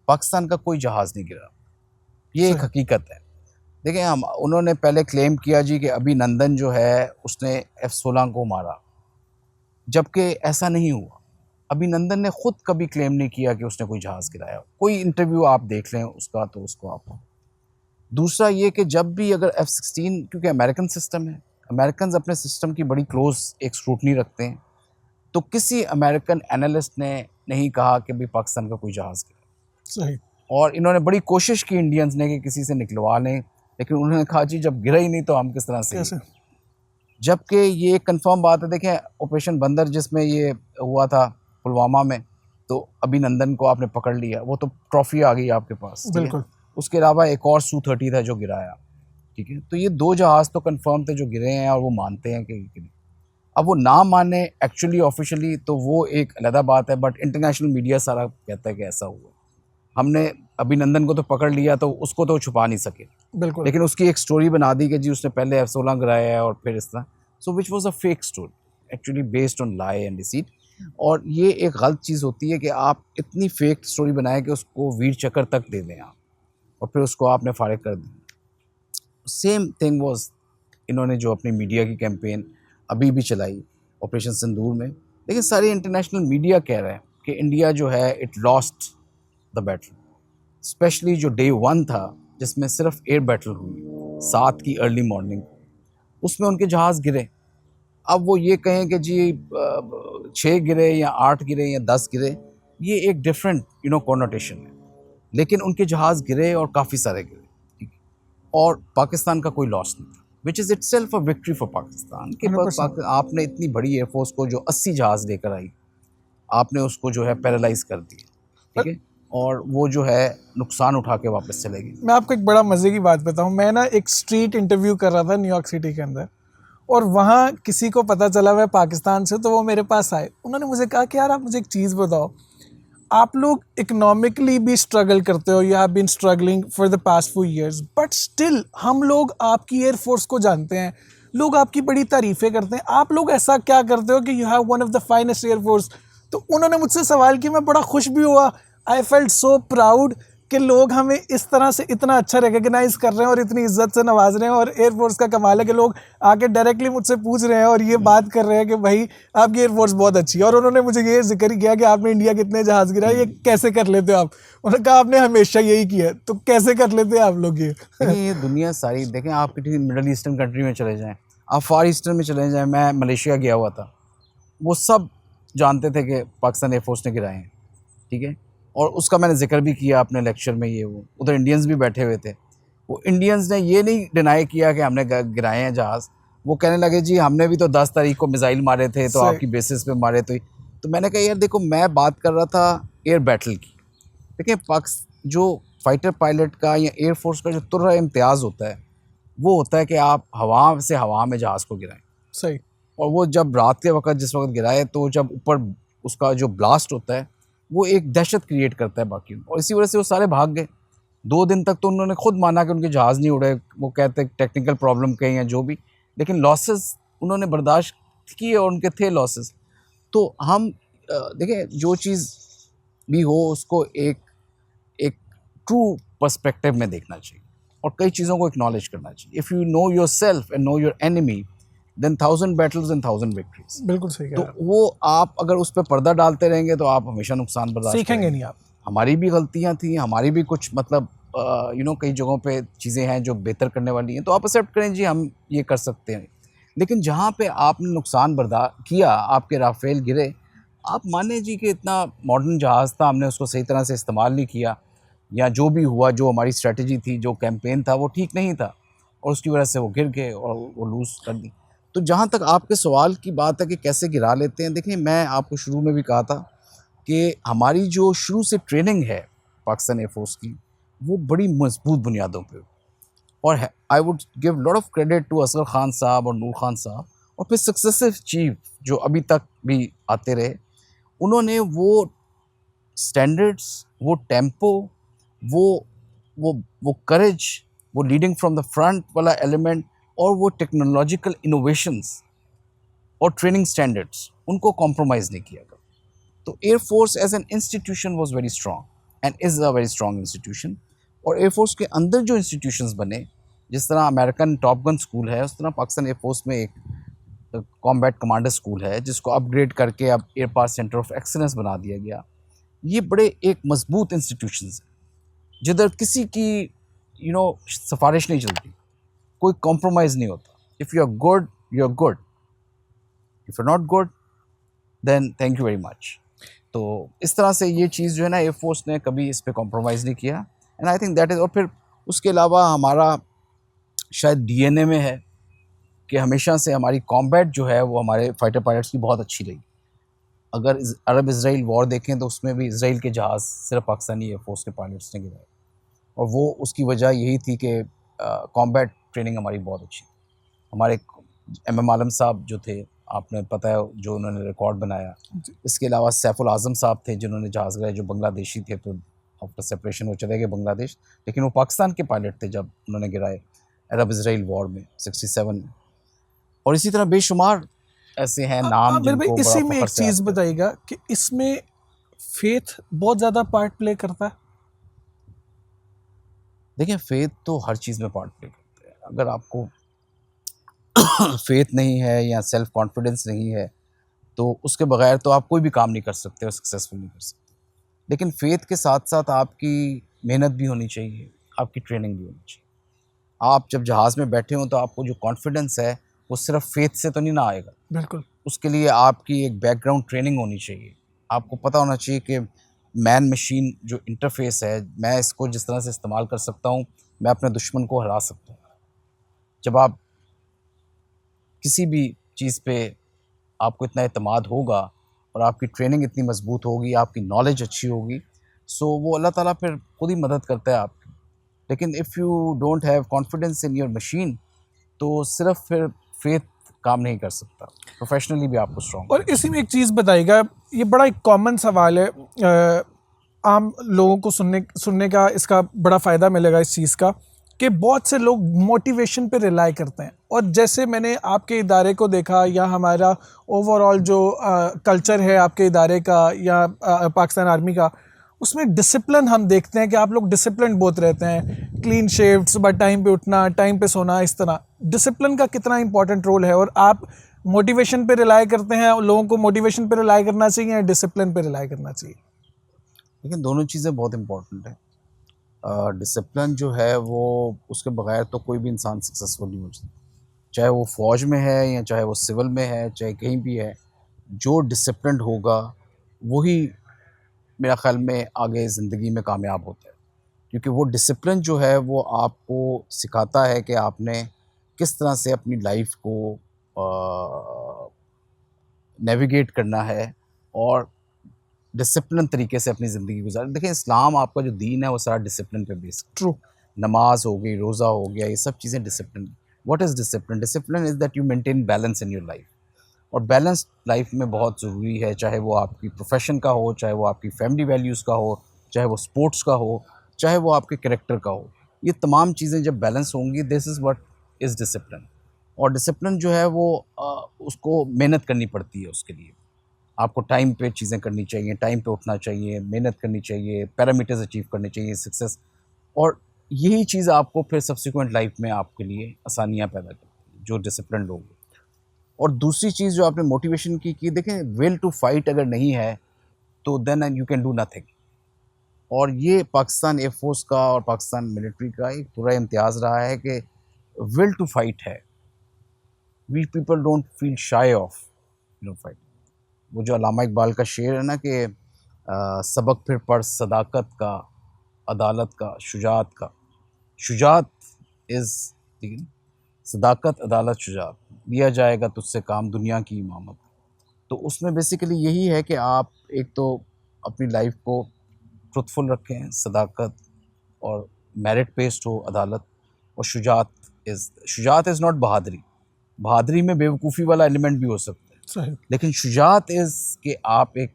S2: पाकिस्तान का कोई जहाज़ नहीं गिरा। ये एक
S1: सही।
S2: हकीकत है। देखिए, हम उन्होंने पहले क्लेम किया जी कि अभिनंदन जो है उसने F-16 को मारा, जबकि ऐसा नहीं हुआ। अभिनंदन ने खुद कभी क्लेम नहीं किया कि उसने कोई जहाज़ गिराया। कोई इंटरव्यू आप देख लें उसका तो उसको आप। दूसरा ये कि जब भी अगर F-16, क्योंकि अमेरिकन सिस्टम है, अमेरिकन अपने सिस्टम की बड़ी क्लोज एक स्क्रूटनी रखते हैं, तो किसी अमेरिकन एनालिस्ट ने नहीं कहा कि भाई पाकिस्तान का कोई जहाज़ गिरा।
S1: सही।
S2: और इन्होंने बड़ी कोशिश की इंडियंस ने कि किसी से निकलवा लें, लेकिन उन्होंने कहा जी जब गिरा ही नहीं तो हम किस तरह से।
S1: कैसे?
S2: जबकि ये एक कंफर्म बात है। देखें, ऑपरेशन बंदर जिसमें ये हुआ था पुलवामा में, तो अभिनंदन को आपने पकड़ लिया, वो तो ट्रॉफी आ गई आपके पास, ठीक है।
S1: बिल्कुल।
S2: उसके अलावा एक और Su-30 था जो गिराया, ठीक है। तो ये 2 जहाज़ तो कंफर्म थे जो गिरे हैं और वो मानते हैं कि गिरे। अब वो ना माने एक्चुअली ऑफिशियली तो वो एक अलग बात है, बट इंटरनेशनल मीडिया सारा कहता है कि ऐसा हुआ। हमने अभिनंदन को तो पकड़ लिया तो उसको तो छुपा नहीं सके,
S1: बिल्कुल।
S2: लेकिन उसकी एक स्टोरी बना दी कि जी उसने पहले F-16 गिराया है और फिर इस तरह। So which was a fake story actually based on lie and deceit. और ये एक गलत चीज़ होती है कि आप इतनी फेक स्टोरी बनाएं कि उसको वीर चक्र तक दे दें आप और फिर उसको आपने फारिग कर दी। सेम थिंग वाज इन्होंने जो अपनी मीडिया की कैंपेन अभी भी चलाई ऑपरेशन सिंदूर में, लेकिन सारी इंटरनेशनल मीडिया कह रहा है कि इंडिया जो है it lost the battle. Specially जो डे 1 था जिसमें सिर्फ एयर बैटल हुई 7 की अर्ली मॉर्निंग, उसमें उनके जहाज़ गिरे। अब वो ये कहें कि जी 6 गिरे या 8 गिरे या 10 गिरे, ये एक डिफरेंट कॉनोटेशन है, लेकिन उनके जहाज़ गिरे और काफ़ी सारे गिरे, ठीक है। और पाकिस्तान का कोई लॉस नहीं था, which is itself a victory for Pakistan कि
S1: 100%।
S2: आपने इतनी बड़ी एयरफोर्स को जो 80 जहाज़ लेकर आई, आपने उसको जो है पैरालाइज कर दिया, ठीक है, और वो जो है नुकसान उठा के वापस चले गए।
S1: मैं आपको एक बड़ा मज़े की बात बताऊं, मैं ना एक स्ट्रीट इंटरव्यू कर रहा था न्यूयॉर्क सिटी के अंदर, और वहाँ किसी को पता चला मैं पाकिस्तान से, तो वो मेरे पास आए। उन्होंने मुझे कहा कि यार आप मुझे एक चीज़ बताओ, आप लोग इकोनॉमिकली भी स्ट्रगल करते हो, you have been struggling for the past few years, but still हम लोग आपकी एयरफोर्स को जानते हैं, लोग आपकी बड़ी तारीफ़ें करते हैं। आप लोग ऐसा क्या करते हो कि you have one of the finest air force? तो उन्होंने मुझसे सवाल किया, मैं बड़ा खुश भी हुआ। आई फेल्ट सो प्राउड कि लोग हमें इस तरह से इतना अच्छा रिकग्नाइज कर रहे हैं और इतनी इज्जत से नवाज रहे हैं। और एयरफोर्स का कमाल है कि लोग आके डायरेक्टली मुझसे पूछ रहे हैं और ये बात कर रहे हैं कि भाई आपकी एयरफोर्स बहुत अच्छी है। और उन्होंने मुझे ये जिक्र किया कि आपने इंडिया कितने जहाज़ गिराए, ये कैसे कर लेते हो आप? उन्होंने कहा आपने हमेशा यही किया है, तो कैसे कर लेते हैं आप लोग ये?
S2: देखिए ये दुनिया सारी देखें, आप किसी मिडल ईस्टर्न कंट्री में चले जाएं, आप फार ईस्टर्न में चले जाएं, मैं मलेशिया गया हुआ था, वो सब जानते थे कि पाकिस्तान एयरफोर्स ने गिराए हैं, ठीक है। और उसका मैंने जिक्र भी किया अपने लेक्चर में, ये वो उधर इंडियंस भी बैठे हुए थे, वो इंडियंस ने ये नहीं डिनाई किया कि हमने गिराए हैं जहाज़। वो कहने लगे जी हमने भी तो 10 तारीख को मिसाइल मारे थे, तो
S1: सही।
S2: आपकी बेसिस पे मारे तो मैंने कहा यार देखो, मैं बात कर रहा था एयर बैटल की। देखिए जो फाइटर पायलट का या एयरफोर्स का जो तुर्रा इम्तियाज़ होता है, वो होता है कि आप हवा से हवा में जहाज़ को गिराएं।
S1: सही।
S2: और वो जब रात के वक्त जिस वक्त गिराए, तो जब ऊपर उसका जो ब्लास्ट होता है वो एक दहशत क्रिएट करता है बाकी, और इसी वजह से वो सारे भाग गए। 2 दिन तक तो उन्होंने खुद माना कि उनके जहाज़ नहीं उड़े, वो कहते टेक्निकल प्रॉब्लम कहीं या जो भी, लेकिन लॉसेस उन्होंने बर्दाश्त किए और उनके थे लॉसेस। तो हम देखिए जो चीज़ भी हो उसको एक एक ट्रू पर्सपेक्टिव में देखना चाहिए और कई चीज़ों को एक्नॉलेज करना चाहिए। If you know yourself and know your enemy, then 1000 battles and 1000 victories.
S1: बिल्कुल सही कह
S2: तो
S1: रहे हैं
S2: वो आप अगर उस पर पर्दा डालते रहेंगे तो आप हमेशा नुकसान
S1: आप।
S2: बर्दाश्त
S1: सीखेंगे
S2: करेंगे।
S1: नहीं आप।
S2: हमारी भी गलतियां थी, हमारी भी कुछ मतलब कई जगहों पे चीज़ें हैं जो बेहतर करने वाली हैं, तो आप एक्सेप्ट करें जी हम ये कर सकते हैं। लेकिन जहाँ पे आपने नुकसान बर्दाश्त किया, आपके राफेल गिरे, आप माने जी कि इतना मॉडर्न जहाज़ था, हमने उसको सही तरह से इस्तेमाल नहीं किया, या जो भी हुआ, जो हमारी स्ट्रेटजी थी, जो कैंपेन था वो ठीक नहीं था, और उसकी वजह से वो गिर गए और वो लूज़ कर दी। तो जहाँ तक आपके सवाल की बात है कि कैसे गिरा लेते हैं, देखिए मैं आपको शुरू में भी कहा था कि हमारी जो शुरू से ट्रेनिंग है पाकिस्तान एयरफोर्स की, वो बड़ी मजबूत बुनियादों पे, और I would give lot of credit to Asghar Khan साहब और नूर खान साहब और फिर सक्सेसिव चीफ जो अभी तक भी आते रहे। उन्होंने वो स्टैंडर्ड्स, वो टेम्पो, वो वो करेज, वो लीडिंग फ्रॉम द फ्रंट वाला एलिमेंट, और वो टेक्नोलॉजिकल इनोवेशंस और ट्रेनिंग स्टैंडर्ड्स, उनको कॉम्प्रोमाइज़ नहीं किया गया। तो air force as an institution was very strong and is a very strong institution. और एयरफोर्स के अंदर जो इंस्टीट्यूशंस बने, जिस तरह अमेरिकन टॉप गन स्कूल है, उस तरह पाकिस्तान एयरफोर्स में एक कॉम्बैट कमांडर स्कूल है, जिसको अपग्रेड करके अब air power centre of excellence बना दिया गया। ये बड़े एक मजबूत इंस्टीट्यूशंस हैं जिधर किसी की सिफारिश नहीं चलती, कोई कॉम्प्रोमाइज़ नहीं होता। If you are good, you are good, if you are not good, then thank you very much. तो इस तरह से ये चीज़ जो है ना, एयरफोर्स ने कभी इस पे कॉम्प्रोमाइज़ नहीं किया, and I think that is. और फिर उसके अलावा हमारा शायद डीएनए में है कि हमेशा से हमारी कॉम्बैट जो है वो हमारे फाइटर पायलट्स की बहुत अच्छी रही। अगर अरब इसराइल वॉर देखें तो उसमें भी इसराइल के जहाज़ सिर्फ पाकिस्तानी एयरफोर्स के पायलट्स ने गिराए, और वो उसकी वजह यही थी कि कॉम्बैट ट्रेनिंग हमारी बहुत अच्छी थी। हमारे एम आलम साहब जो थे, आपने पता है जो उन्होंने रिकॉर्ड बनाया। इसके अलावा सैफुल आज़म साहब थे जिन्होंने जहाज़ गिराए, जो बांग्लादेशी थे, फिर आफ्टर सेपरेशन वो चले गए बांग्लादेश, लेकिन वो पाकिस्तान के पायलट थे जब उन्होंने गिराए अरब इसराइल वॉर में 67 में। और इसी तरह बेशुमार ऐसे हैं नाम
S1: मेरे भाई,
S2: जिनको बड़ा
S1: इसी में
S2: फख्र
S1: एक
S2: से
S1: चीज़
S2: याद करते हैं।
S1: बताइएगा कि इसमें फेथ बहुत ज़्यादा पार्ट प्ले करता है।
S2: देखिए फेथ तो हर चीज़ में पार्ट प्ले करते हैं। अगर आपको फेथ नहीं है या सेल्फ कॉन्फिडेंस नहीं है, तो उसके बगैर तो आप कोई भी काम नहीं कर सकते और सक्सेसफुल नहीं कर सकते। लेकिन फेथ के साथ साथ आपकी मेहनत भी होनी चाहिए, आपकी ट्रेनिंग भी होनी चाहिए। आप जब जहाज़ में बैठे हों तो आपको जो कॉन्फिडेंस है वो सिर्फ फेथ से तो नहीं ना आएगा।
S1: बिल्कुल।
S2: उसके लिए आपकी एक बैकग्राउंड ट्रेनिंग होनी चाहिए। आपको पता होना चाहिए कि मैन मशीन जो इंटरफेस है, मैं इसको जिस तरह से इस्तेमाल कर सकता हूँ, मैं अपने दुश्मन को हरा सकता हूँ। जब आप किसी भी चीज़ पे आपको इतना एतमाद होगा और आपकी ट्रेनिंग इतनी मजबूत होगी, आपकी नॉलेज अच्छी होगी, सो वो अल्लाह ताला फिर खुद ही मदद करता है आपकी। लेकिन if you don't have confidence in your machine, तो सिर्फ फिर फेथ काम नहीं कर सकता, प्रोफेशनली भी आपको स्ट्रॉन्ग।
S1: और इसी में एक चीज़ बताइएगा, ये बड़ा एक कॉमन सवाल है आम लोगों को सुनने का इसका बड़ा फ़ायदा मिलेगा इस चीज़ का कि बहुत से लोग मोटिवेशन पे रिलाई करते हैं। और जैसे मैंने आपके इदारे को देखा या हमारा ओवरऑल जो कल्चर है आपके इदारे का या पाकिस्तान आर्मी का, उसमें डिसिप्लिन हम देखते हैं कि आप लोग डिसिप्लिन बहुत रहते हैं, क्लीन शेव्ड, सुबह टाइम पे उठना, टाइम पे सोना, इस तरह डिसिप्लिन का कितना इंपॉर्टेंट रोल है। और आप मोटिवेशन पे रिलाई करते हैं, लोगों को मोटिवेशन पे रिलाई करना चाहिए या डिसिप्लिन पे रिलाई करना चाहिए?
S2: लेकिन दोनों चीज़ें बहुत इम्पोर्टेंट है। डिसिप्लिन जो है वो उसके बगैर तो कोई भी इंसान सक्सेसफुल नहीं हो सकता, चाहे वो फ़ौज में है या चाहे वो सिविल में है, चाहे कहीं भी है। जो डिसिप्लिन्ड होगा वही मेरा ख़्याल में आगे ज़िंदगी में कामयाब होता है, क्योंकि वो डिसिप्लिन जो है वो आपको सिखाता है कि आपने किस तरह से अपनी लाइफ को नेविगेट करना है और डिसिप्लिन तरीके से अपनी ज़िंदगी गुजार। देखिए, इस्लाम आपका जो दीन है वो सारा डिसिप्लिन पे बेस्ड है।
S1: ट्रू।
S2: नमाज हो गई, रोज़ा हो गया, ये सब चीज़ें discipline. What is discipline? Discipline is that you maintain balance in your life. और बैलेंस लाइफ में बहुत ज़रूरी है, चाहे वो आपकी प्रोफेशन का हो, चाहे वो आपकी फैमिली वैल्यूज़ का हो, चाहे वो स्पोर्ट्स का हो, चाहे वो आपके कैरेक्टर का हो। ये तमाम चीज़ें जब बैलेंस होंगी, this is what is discipline. और डिसिप्लिन जो है वो उसको मेहनत करनी पड़ती है उसके लिए। आपको टाइम पे चीज़ें करनी चाहिए, टाइम पे उठना चाहिए, मेहनत करनी चाहिए, पैरामीटर्स अचीव करने चाहिए, सक्सेस। और यही चीज़ आपको फिर सब्सिक्वेंट लाइफ में आपके लिए आसानियाँ पैदा करती है, जो डिसिप्लिन लोग हैं। और दूसरी चीज़ जो आपने मोटिवेशन की कि देखें, विल टू फाइट अगर नहीं है तो then you can do nothing. और ये पाकिस्तान एयरफोर्स का और पाकिस्तान मिलिट्री का एक पूरा इम्तियाज़ रहा है कि विल टू फाइट है। We people don't feel shy of fight. वो जो अल्लामा इकबाल का शेर है ना कि सबक फिर पढ़ सदाकत का, अदालत का, शुजात का। शुजात इज़, ठीक है, सदाकत, अदालत, शुजात। दिया जाएगा तुझसे काम दुनिया की इमामत। तो उसमें बेसिकली यही है कि आप एक तो अपनी लाइफ को ट्रुथफुल रखें, सदाकत और मेरिट बेस्ड हो अदालत। और शुजात इज़ नॉट बहादुरी। बहादुरी में बेवकूफ़ी वाला एलिमेंट भी हो सकता है,
S1: सही।
S2: लेकिन शुजात इज़ कि आप एक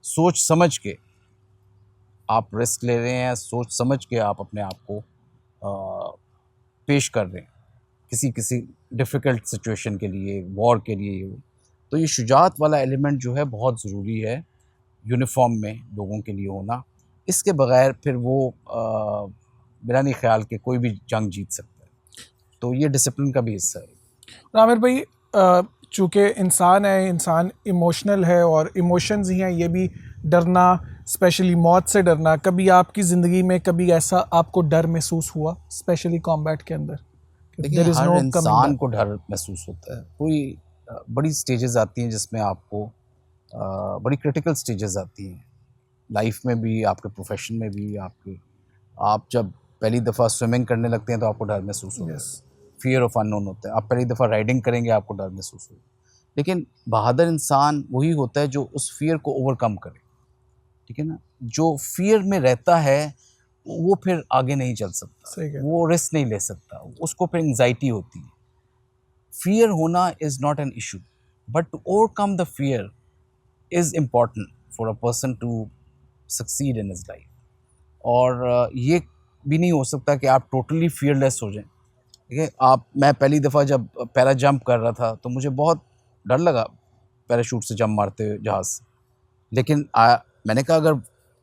S2: सोच समझ के आप रिस्क ले रहे हैं, सोच समझ के आप अपने आप को पेश कर रहे हैं किसी डिफ़िकल्ट सिचुएशन के लिए, वॉर के लिए। तो ये शुजात वाला एलिमेंट जो है बहुत ज़रूरी है यूनिफॉर्म में लोगों के लिए होना। इसके बगैर फिर वो मेरा नहीं ख्याल कि कोई भी जंग जीत सकता है। तो ये डिसिप्लिन का भी हिस्सा है।
S1: आमिर भाई, चूँकि इंसान है, इंसान इमोशनल है और इमोशंस ही हैं ये भी, डरना, स्पेशली मौत से डरना। कभी आपकी ज़िंदगी में कभी ऐसा आपको डर महसूस हुआ, स्पेशली कॉम्बैट के अंदर?
S2: देखिए, हर इंसान को डर महसूस होता है। कोई बड़ी स्टेजेस आती हैं जिसमें आपको बड़ी क्रिटिकल स्टेजेस आती हैं लाइफ में भी, आपके प्रोफेशन में भी। आप जब पहली दफ़ा स्विमिंग करने लगते हैं तो आपको डर महसूस होता है, फियर ऑफ अननोन होता है। आप पहली दफ़ा राइडिंग करेंगे, आपको डर महसूस होगा। लेकिन बहादुर इंसान वही होता है जो उस फियर को ओवरकम करे, ठीक है ना। जो फियर में रहता है वो फिर आगे नहीं चल सकता, वो रिस्क नहीं ले सकता, उसको फिर एंग्जाइटी होती है। फियर होना is not an issue, but to overcome the fear is important for a person to succeed in his life. और ये भी नहीं हो सकता कि आप टोटली फियरलेस हो जाएं। ठीक है, मैं पहली दफ़ा जब पैरा जंप कर रहा था तो मुझे बहुत डर लगा पैराशूट से जंप मारते हुए जहाज़ से। लेकिन मैंने कहा अगर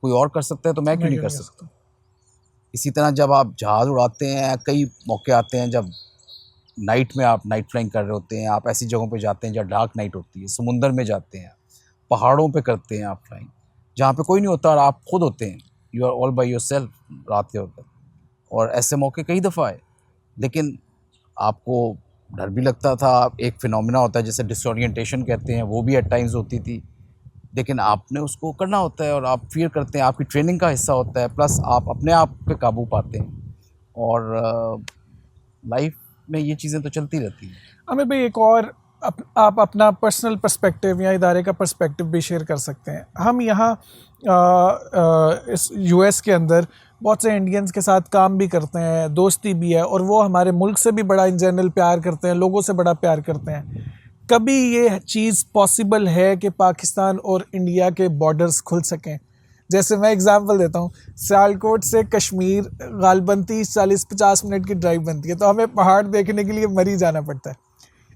S2: कोई और कर सकता है तो मैं क्यों नहीं कर सकता। इसी तरह जब आप जहाज़ उड़ाते हैं, कई मौके आते हैं जब नाइट में आप नाइट फ्लाइंग कर रहे होते हैं, आप ऐसी जगहों पे जाते हैं जहाँ डार्क नाइट होती है, समुंदर में जाते हैं, पहाड़ों पे करते हैं आप फ्लाइंग, जहाँ पे कोई नहीं होता और आप खुद होते हैं, you are all by yourself रात के वक्त। और ऐसे मौके कई दफ़ा आए, लेकिन आपको डर भी लगता था। एक फिनोमिना होता है जिसे डिसओरिएंटेशन कहते हैं, वो भी एट टाइम्स होती थी, लेकिन आपने उसको करना होता है और आप फियर करते हैं, आपकी ट्रेनिंग का हिस्सा होता है। प्लस आप अपने आप पे काबू पाते हैं और लाइफ में ये चीज़ें तो चलती रहती हैं।
S1: आमिर भाई, एक और आप अपना पर्सनल पर्सपेक्टिव या इदारे का पर्सपेक्टिव भी शेयर कर सकते हैं। हम यहाँ इस यूएस के अंदर बहुत से इंडियंस के साथ काम भी करते हैं, दोस्ती भी है, और वो हमारे मुल्क से भी बड़ा इन जनरल प्यार करते हैं, लोगों से बड़ा प्यार करते हैं। कभी ये चीज़ पॉसिबल है कि पाकिस्तान और इंडिया के बॉर्डर्स खुल सकें? जैसे मैं एग्जांपल देता हूँ, सियालकोट से कश्मीर गालबन 30-40-50 मिनट की ड्राइव बनती है, तो हमें पहाड़ देखने के लिए मरी जाना पड़ता है।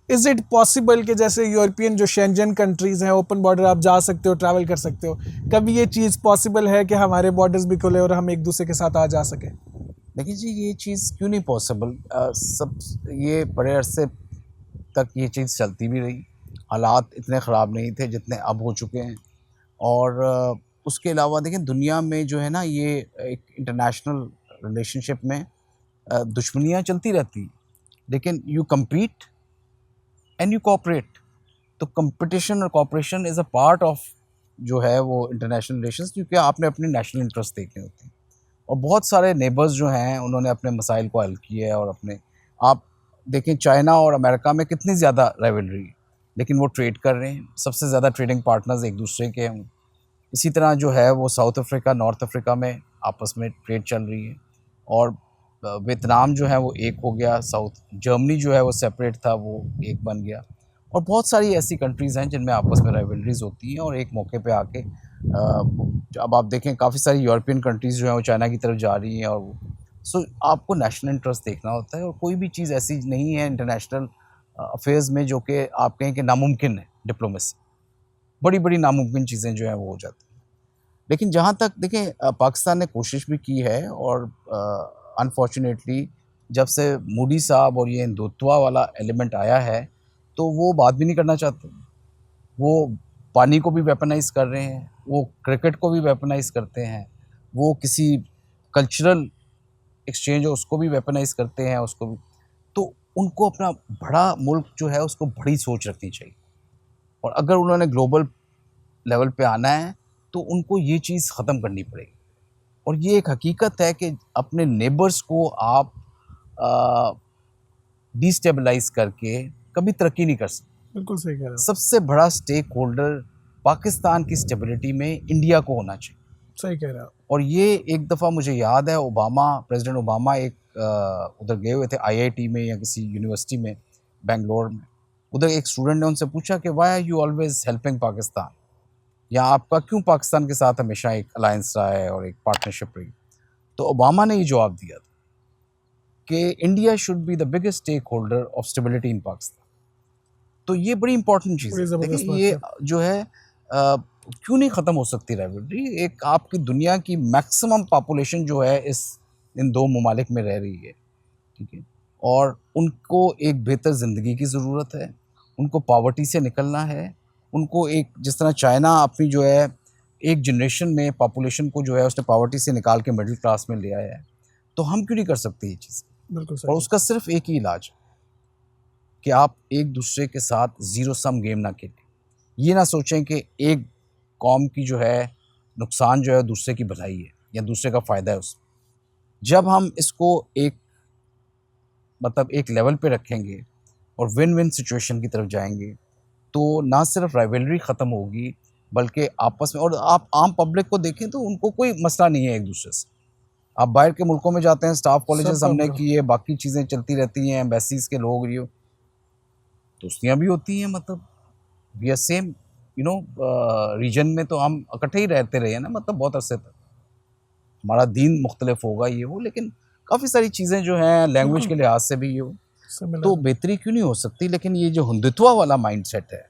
S1: इज़ इट पॉसिबल कि जैसे यूरोपियन जो शेंजन कंट्रीज़ हैं, ओपन बॉर्डर, आप जा सकते हो, ट्रैवल कर सकते हो, कभी ये चीज़ पॉसिबल है कि हमारे बॉर्डर्स भी खुले और हम एक दूसरे के साथ आ जा सकें?
S2: देखिए जी, ये चीज़ क्यों नहीं पॉसिबल? सब ये बड़े अरसे तक ये चीज़ चलती भी रही। हालात इतने ख़राब नहीं थे जितने अब हो चुके हैं। और उसके अलावा देखिए, दुनिया में जो है ना, ये एक इंटरनेशनल रिलेशनशिप में दुश्मनियाँ चलती रहती हैं, लेकिन you compete and you cooperate. तो कंपटीशन और cooperation is a part of जो है वो इंटरनेशनल रिलेशंस, क्योंकि आपने अपने नेशनल इंटरेस्ट देखने होते हैं। और बहुत सारे नेबर्स जो हैं उन्होंने अपने मसाइल को हल किए है। और अपने आप देखें, चाइना और अमेरिका में कितनी ज़्यादा राइवलरी है, लेकिन वो ट्रेड कर रहे हैं। सबसे ज़्यादा ट्रेडिंग पार्टनर्स एक दूसरे के हैं। इसी तरह जो है वो साउथ अफ्रीका, नॉर्थ अफ्रीका में आपस में ट्रेड चल रही है। और वियतनाम जो है वो एक हो गया, साउथ जर्मनी जो है वो सेपरेट था, वो एक बन गया। और बहुत सारी ऐसी कंट्रीज़ हैं जिनमें आपस में राइवलरीज होती हैं, और एक मौके पे आके अब आप देखें काफ़ी सारी यूरोपियन कंट्रीज़ जो हैं वो चाइना की तरफ जा रही हैं। और सो आपको नेशनल इंटरेस्ट देखना होता है, और कोई भी चीज़ ऐसी नहीं है इंटरनेशनल अफेयर्स में जो कि आप कहें कि नामुमकिन है। डिप्लोमेसी, बड़ी बड़ी नामुमकिन चीज़ें जो हैं वो हो जाती हैं। लेकिन जहाँ तक देखें, पाकिस्तान ने कोशिश भी की है। और अनफॉर्चुनेटली जब से मोदी साहब और ये हिंदुत्व वाला एलिमेंट आया है, तो वो बात भी नहीं करना चाहते। वो पानी को भी वेपनाइज़ कर रहे हैं, वो क्रिकेट को भी वेपनाइज़ करते हैं, वो किसी कल्चरल एक्सचेंज हो उसको भी वेपनाइज़ करते हैं, उसको भी। तो उनको अपना बड़ा मुल्क जो है उसको बड़ी सोच रखनी चाहिए। और अगर उन्होंने ग्लोबल लेवल पे आना है, तो उनको ये चीज़ ख़त्म करनी पड़ेगी। और ये एक हकीकत है कि अपने नेबर्स को आप डिस्टेबलाइज़ करके कभी तरक्की नहीं कर सकते।
S1: बिल्कुल सही कह रहे हो।
S2: सबसे बड़ा स्टेक होल्डर पाकिस्तान की स्टेबिलिटी में इंडिया को होना चाहिए।
S1: सही कह रहे हो।
S2: और ये एक दफ़ा मुझे याद है, प्रेसिडेंट ओबामा एक उधर गए हुए थे आईआईटी में या किसी यूनिवर्सिटी में बेंगलोर में। उधर एक स्टूडेंट ने उनसे पूछा कि why are you always helping Pakistan, या आपका क्यों पाकिस्तान के साथ हमेशा एक अलायंस रहा है और एक पार्टनरशिप रही। तो ओबामा ने ये जवाब दिया था कि India should be the biggest stakeholder of stability in Pakistan. तो ये बड़ी इंपॉर्टेंट चीज़
S1: बड़ी
S2: है।
S1: ज़बरदस्त
S2: देखिए,
S1: बात
S2: ये
S1: है।
S2: जो है क्यों नहीं ख़त्म हो सकती राइवलरी? एक आपकी दुनिया की मैक्सिमम पॉपुलेशन जो है इन दो ममालिक में रह रही है, ठीक है? और उनको एक बेहतर ज़िंदगी की ज़रूरत है, उनको पॉवर्टी से निकलना है। उनको एक, जिस तरह चाइना अपनी जो है एक जनरेशन में पॉपुलेशन को जो है उसने पॉवर्टी से निकाल के मिडिल क्लास में ले आया है, तो हम क्यों नहीं कर सकते ये चीज़?
S1: बिल्कुल
S2: और
S1: सही।
S2: उसका सिर्फ एक ही इलाज है कि आप एक दूसरे के साथ ज़ीरो सम गेम ना खेलें। ये ना सोचें कि एक कौम की जो है नुकसान जो है दूसरे की भलाई है या दूसरे का फ़ायदा है उसमें। जब हम इसको एक मतलब एक लेवल पे रखेंगे और विन विन सिचुएशन की तरफ जाएंगे, तो ना सिर्फ राइवलरी ख़त्म होगी, बल्कि आपस में, और आप आम पब्लिक को देखें तो उनको कोई मसला नहीं है एक दूसरे से। आप बाहर के मुल्कों में जाते हैं, स्टाफ कॉलेजेस
S1: सब
S2: हमने
S1: प्रॉब्लम।
S2: किए, बाकी चीज़ें चलती रहती हैं, एम्बेसीज़ के लोग, ये दोस्तियाँ भी होती हैं। मतलब वी आर सेम रीजन में, तो हम इकट्ठे ही रहते रहे हैं ना, मतलब बहुत अरसे तक। हमारा दीन मुख्तलिफ होगा, ये हो, लेकिन काफ़ी सारी चीज़ें जो हैं लैंग्वेज
S1: बिल्कुल।
S2: के लिहाज से भी ये हो,
S1: सिमिलर
S2: तो
S1: है।
S2: बेहतरी क्यों नहीं हो सकती? लेकिन ये जो हिंदुत्व वाला माइंडसेट है,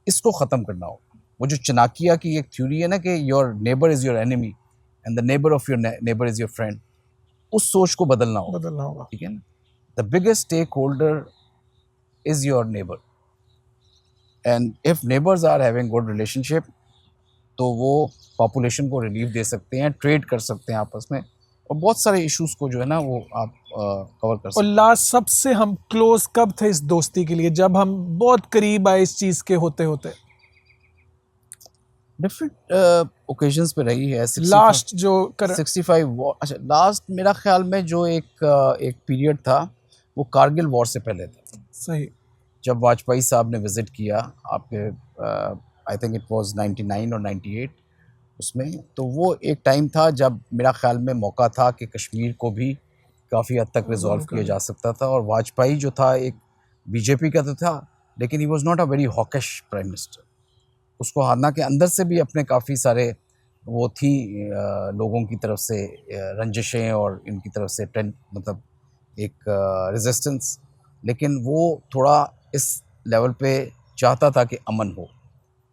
S2: इसको ख़त्म करना होगा। वो जो चाणक्य की एक थ्योरी है ना कि your neighbour is your enemy and the neighbour of your neighbour is your friend, उस सोच को बदलना होगा।
S1: बदलना होगा।
S2: ठीक है ना? The biggest stakeholder is your neighbour, and if neighbours are having good relationship, तो वो पॉपुलेशन को रिलीफ दे सकते हैं, ट्रेड कर सकते हैं आपस में, और बहुत सारे इश्यूज़ को जो है ना वो आप कवर कर
S1: और
S2: सकते हैं।
S1: लास्ट सबसे हम क्लोज कब थे इस दोस्ती के लिए, जब हम बहुत करीब आए इस चीज़ के होते होते?
S2: डिफरेंट ओकेजन्स पे रही है। 65
S1: लास्ट जो कर
S2: 65 वॉर, अच्छा, लास्ट मेरा ख्याल में जो एक पीरियड था वो कारगिल वॉर से पहले था,
S1: सही।
S2: जब वाजपेयी साहब ने विज़िट किया आपके, आई थिंक इट वाज 99 और 98 उसमें। तो वो एक टाइम था जब मेरा ख्याल में मौका था कि कश्मीर को भी काफ़ी हद तक रिजॉल्व किया जा सकता था। और वाजपेयी जो था एक बीजेपी का तो था, लेकिन he was not a very hawkish prime minister. उसको हारना के अंदर से भी अपने काफ़ी सारे वो थी लोगों की तरफ से रंजिशें और इनकी तरफ से मतलब एक रेजिस्टेंस, लेकिन वो थोड़ा इस लेवल पे चाहता था कि अमन हो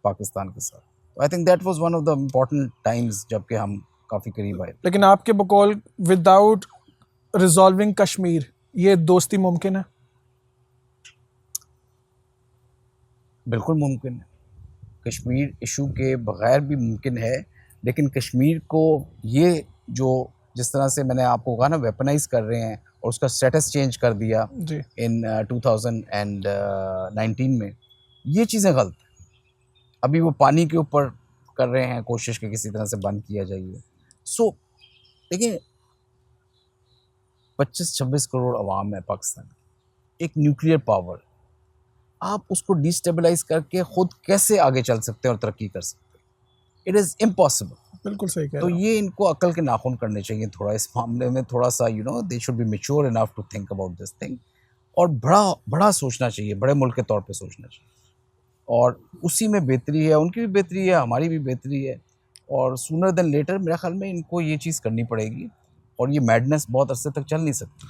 S2: पाकिस्तान के साथ। I think that was one of the important times जबकि हम काफ़ी करीब आए।
S1: लेकिन आपके बकौल विदाउट रिजॉल्विंग कश्मीर ये दोस्ती मुमकिन है?
S2: बिल्कुल मुमकिन है, कश्मीर इशू के बगैर भी मुमकिन है, लेकिन कश्मीर को ये जो जिस तरह से मैंने आपको कहा ना वेपनाइज कर रहे हैं और उसका स्टेटस चेंज कर दिया
S1: जी।
S2: इन 2019 में, ये चीज़ें गलत हैं। अभी वो पानी के ऊपर कर रहे हैं कोशिश कि किसी तरह से बंद किया जाइए। सो देखिए 25-26 करोड़ आवाम है पाकिस्तान की, एक न्यूक्लियर पावर, आप उसको डिस्टेबलाइज करके खुद कैसे आगे चल सकते हैं और तरक्की कर सकते हैं? It is impossible.
S1: बिल्कुल सही कह
S2: तो
S1: रहे हो।
S2: ये इनको अकल के नाखून करने चाहिए थोड़ा इस मामले में, थोड़ा सा they should be mature enough to think about this thing, और बड़ा बड़ा सोचना चाहिए, बड़े मुल्क के तौर पे सोचना चाहिए। और उसी में बेहतरी है, उनकी भी बेहतरी है, हमारी भी बेहतरी है, और सूनर देन लेटर मेरे ख्याल में इनको ये चीज़ करनी पड़ेगी, और ये मैडनेस बहुत अरसे तक चल नहीं सकती।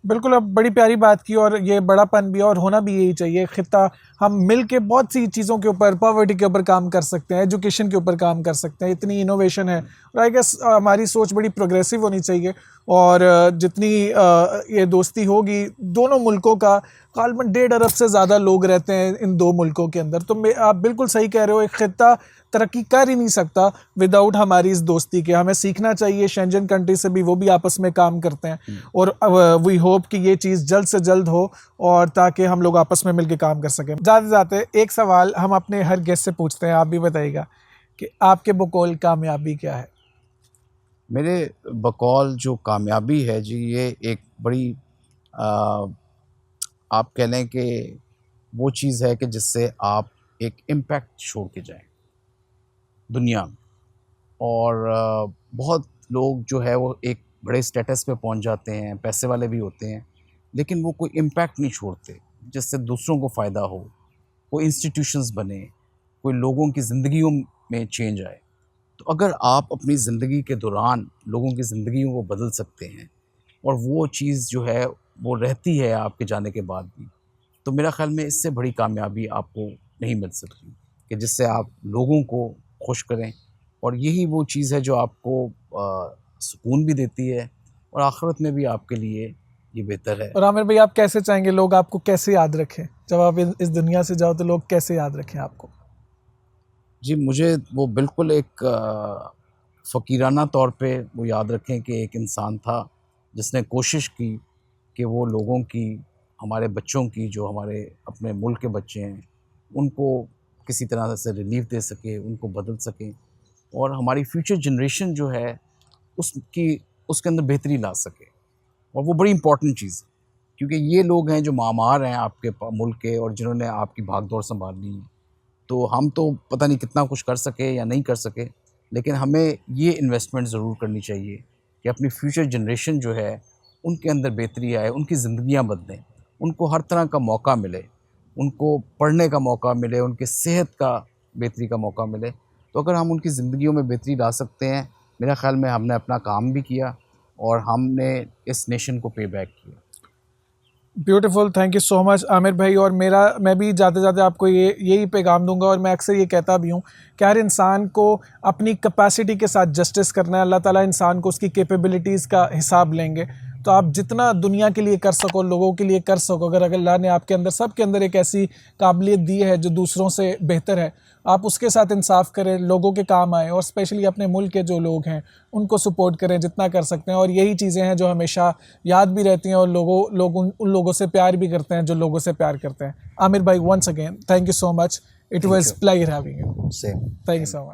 S1: बिल्कुल, अब बड़ी प्यारी बात की, और ये बड़ापन भी और होना भी यही चाहिए। खिता हम मिल के बहुत सी चीज़ों के ऊपर, पॉवर्टी के ऊपर काम कर सकते हैं, एजुकेशन के ऊपर काम कर सकते हैं, इतनी इनोवेशन है। और आई गेस हमारी सोच बड़ी प्रोग्रेसिव होनी चाहिए, और जितनी ये दोस्ती होगी दोनों मुल्कों का, गालबन 1.5 अरब से ज़्यादा लोग रहते हैं इन दो मुल्कों के अंदर, तो आप बिल्कुल सही कह रहे हो, एक खिता तरक्की कर ही नहीं सकता विदाउट हमारी इस दोस्ती के। हमें सीखना चाहिए शेंजन कंट्री से भी, वो भी आपस में काम करते हैं, और वी होप कि ये चीज़ जल्द से जल्द हो, और ताकि हम लोग आपस में मिलकर काम कर सकें। जाते जाते एक सवाल हम अपने हर गेस्ट से पूछते हैं, आप भी बताइएगा कि आपके बकौल कामयाबी क्या है?
S2: मेरे बकौल जो कामयाबी है जी, ये एक बड़ी आप कह लें कि वो चीज़ है कि जिससे आप एक इम्पैक्ट छोड़ के जाएं दुनिया में। और बहुत लोग जो है वो एक बड़े स्टेटस पे पहुंच जाते हैं, पैसे वाले भी होते हैं, लेकिन वो कोई इम्पैक्ट नहीं छोड़ते जिससे दूसरों को फ़ायदा हो, कोई इंस्टीट्यूशंस बने, कोई लोगों की ज़िंदगियों में चेंज आए। तो अगर आप अपनी ज़िंदगी के दौरान लोगों की ज़िंदगियों को बदल सकते हैं, और वो चीज़ जो है वो रहती है आपके जाने के बाद भी, तो मेरा ख़्याल में इससे बड़ी कामयाबी आपको नहीं मिल सकती कि जिससे आप लोगों को खुश करें। और यही वो चीज़ है जो आपको सुकून भी देती है, और आखिरत में भी आपके लिए ये बेहतर है।
S1: और आमिर भाई, आप कैसे चाहेंगे लोग आपको कैसे याद रखें जब आप इस दुनिया से जाओ, तो लोग कैसे याद रखें आपको?
S2: जी, मुझे वो बिल्कुल एक फ़कीराना तौर पे वो याद रखें कि एक इंसान था जिसने कोशिश की कि वो लोगों की, हमारे बच्चों की, जो हमारे अपने मुल्क के बच्चे हैं, उनको किसी तरह से रिलीफ़ दे सके, उनको बदल सकें, और हमारी फ्यूचर जनरेशन जो है उसके अंदर बेहतरी ला सके। और वो बड़ी इम्पॉर्टेंट चीज़ है, क्योंकि ये लोग हैं जो मामार हैं आपके मुल्क के, और जिन्होंने आपकी भाग दौड़ संभालनी है। तो हम तो पता नहीं कितना कुछ कर सके या नहीं कर सके, लेकिन हमें ये इन्वेस्टमेंट ज़रूर करनी चाहिए कि अपनी फ्यूचर जनरेशन जो है उनके अंदर बेहतरी आए, उनकी ज़िंदगियाँ बदलें, उनको हर तरह का मौका मिले, उनको पढ़ने का मौका मिले, उनकी सेहत का बेहतरी का मौका मिले। तो अगर हम उनकी ज़िंदगियों में बेहतरी ला सकते हैं, मेरा ख़्याल में हमने अपना काम भी किया, और हमने इस नेशन को पे बैक किया।
S1: Beautiful, thank you so much Aamir भाई। और मैं भी जाते जाते आपको यही पैगाम दूंगा, और मैं अक्सर ये कहता भी हूँ कि हर इंसान को अपनी कैपेसिटी के साथ जस्टिस करना है। अल्लाह ताला इंसान को उसकी कैपेबिलिटीज़ का हिसाब लेंगे। तो आप जितना दुनिया के लिए कर सको, लोगों के लिए कर सको, अगर अल्लाह ने आपके अंदर, सबके अंदर एक ऐसी काबिलियत दी है जो दूसरों से बेहतर है, आप उसके साथ इंसाफ करें, लोगों के काम आए, और स्पेशली अपने मुल्क के जो लोग हैं उनको सपोर्ट करें जितना कर सकते हैं। और यही चीज़ें हैं जो हमेशा याद भी रहती हैं, और उन लोगों से प्यार भी करते हैं जो लोगों से प्यार करते हैं। आमिर भाई, once again thank you so much, it was pleasure having you.
S2: Same.
S1: Thank you so much.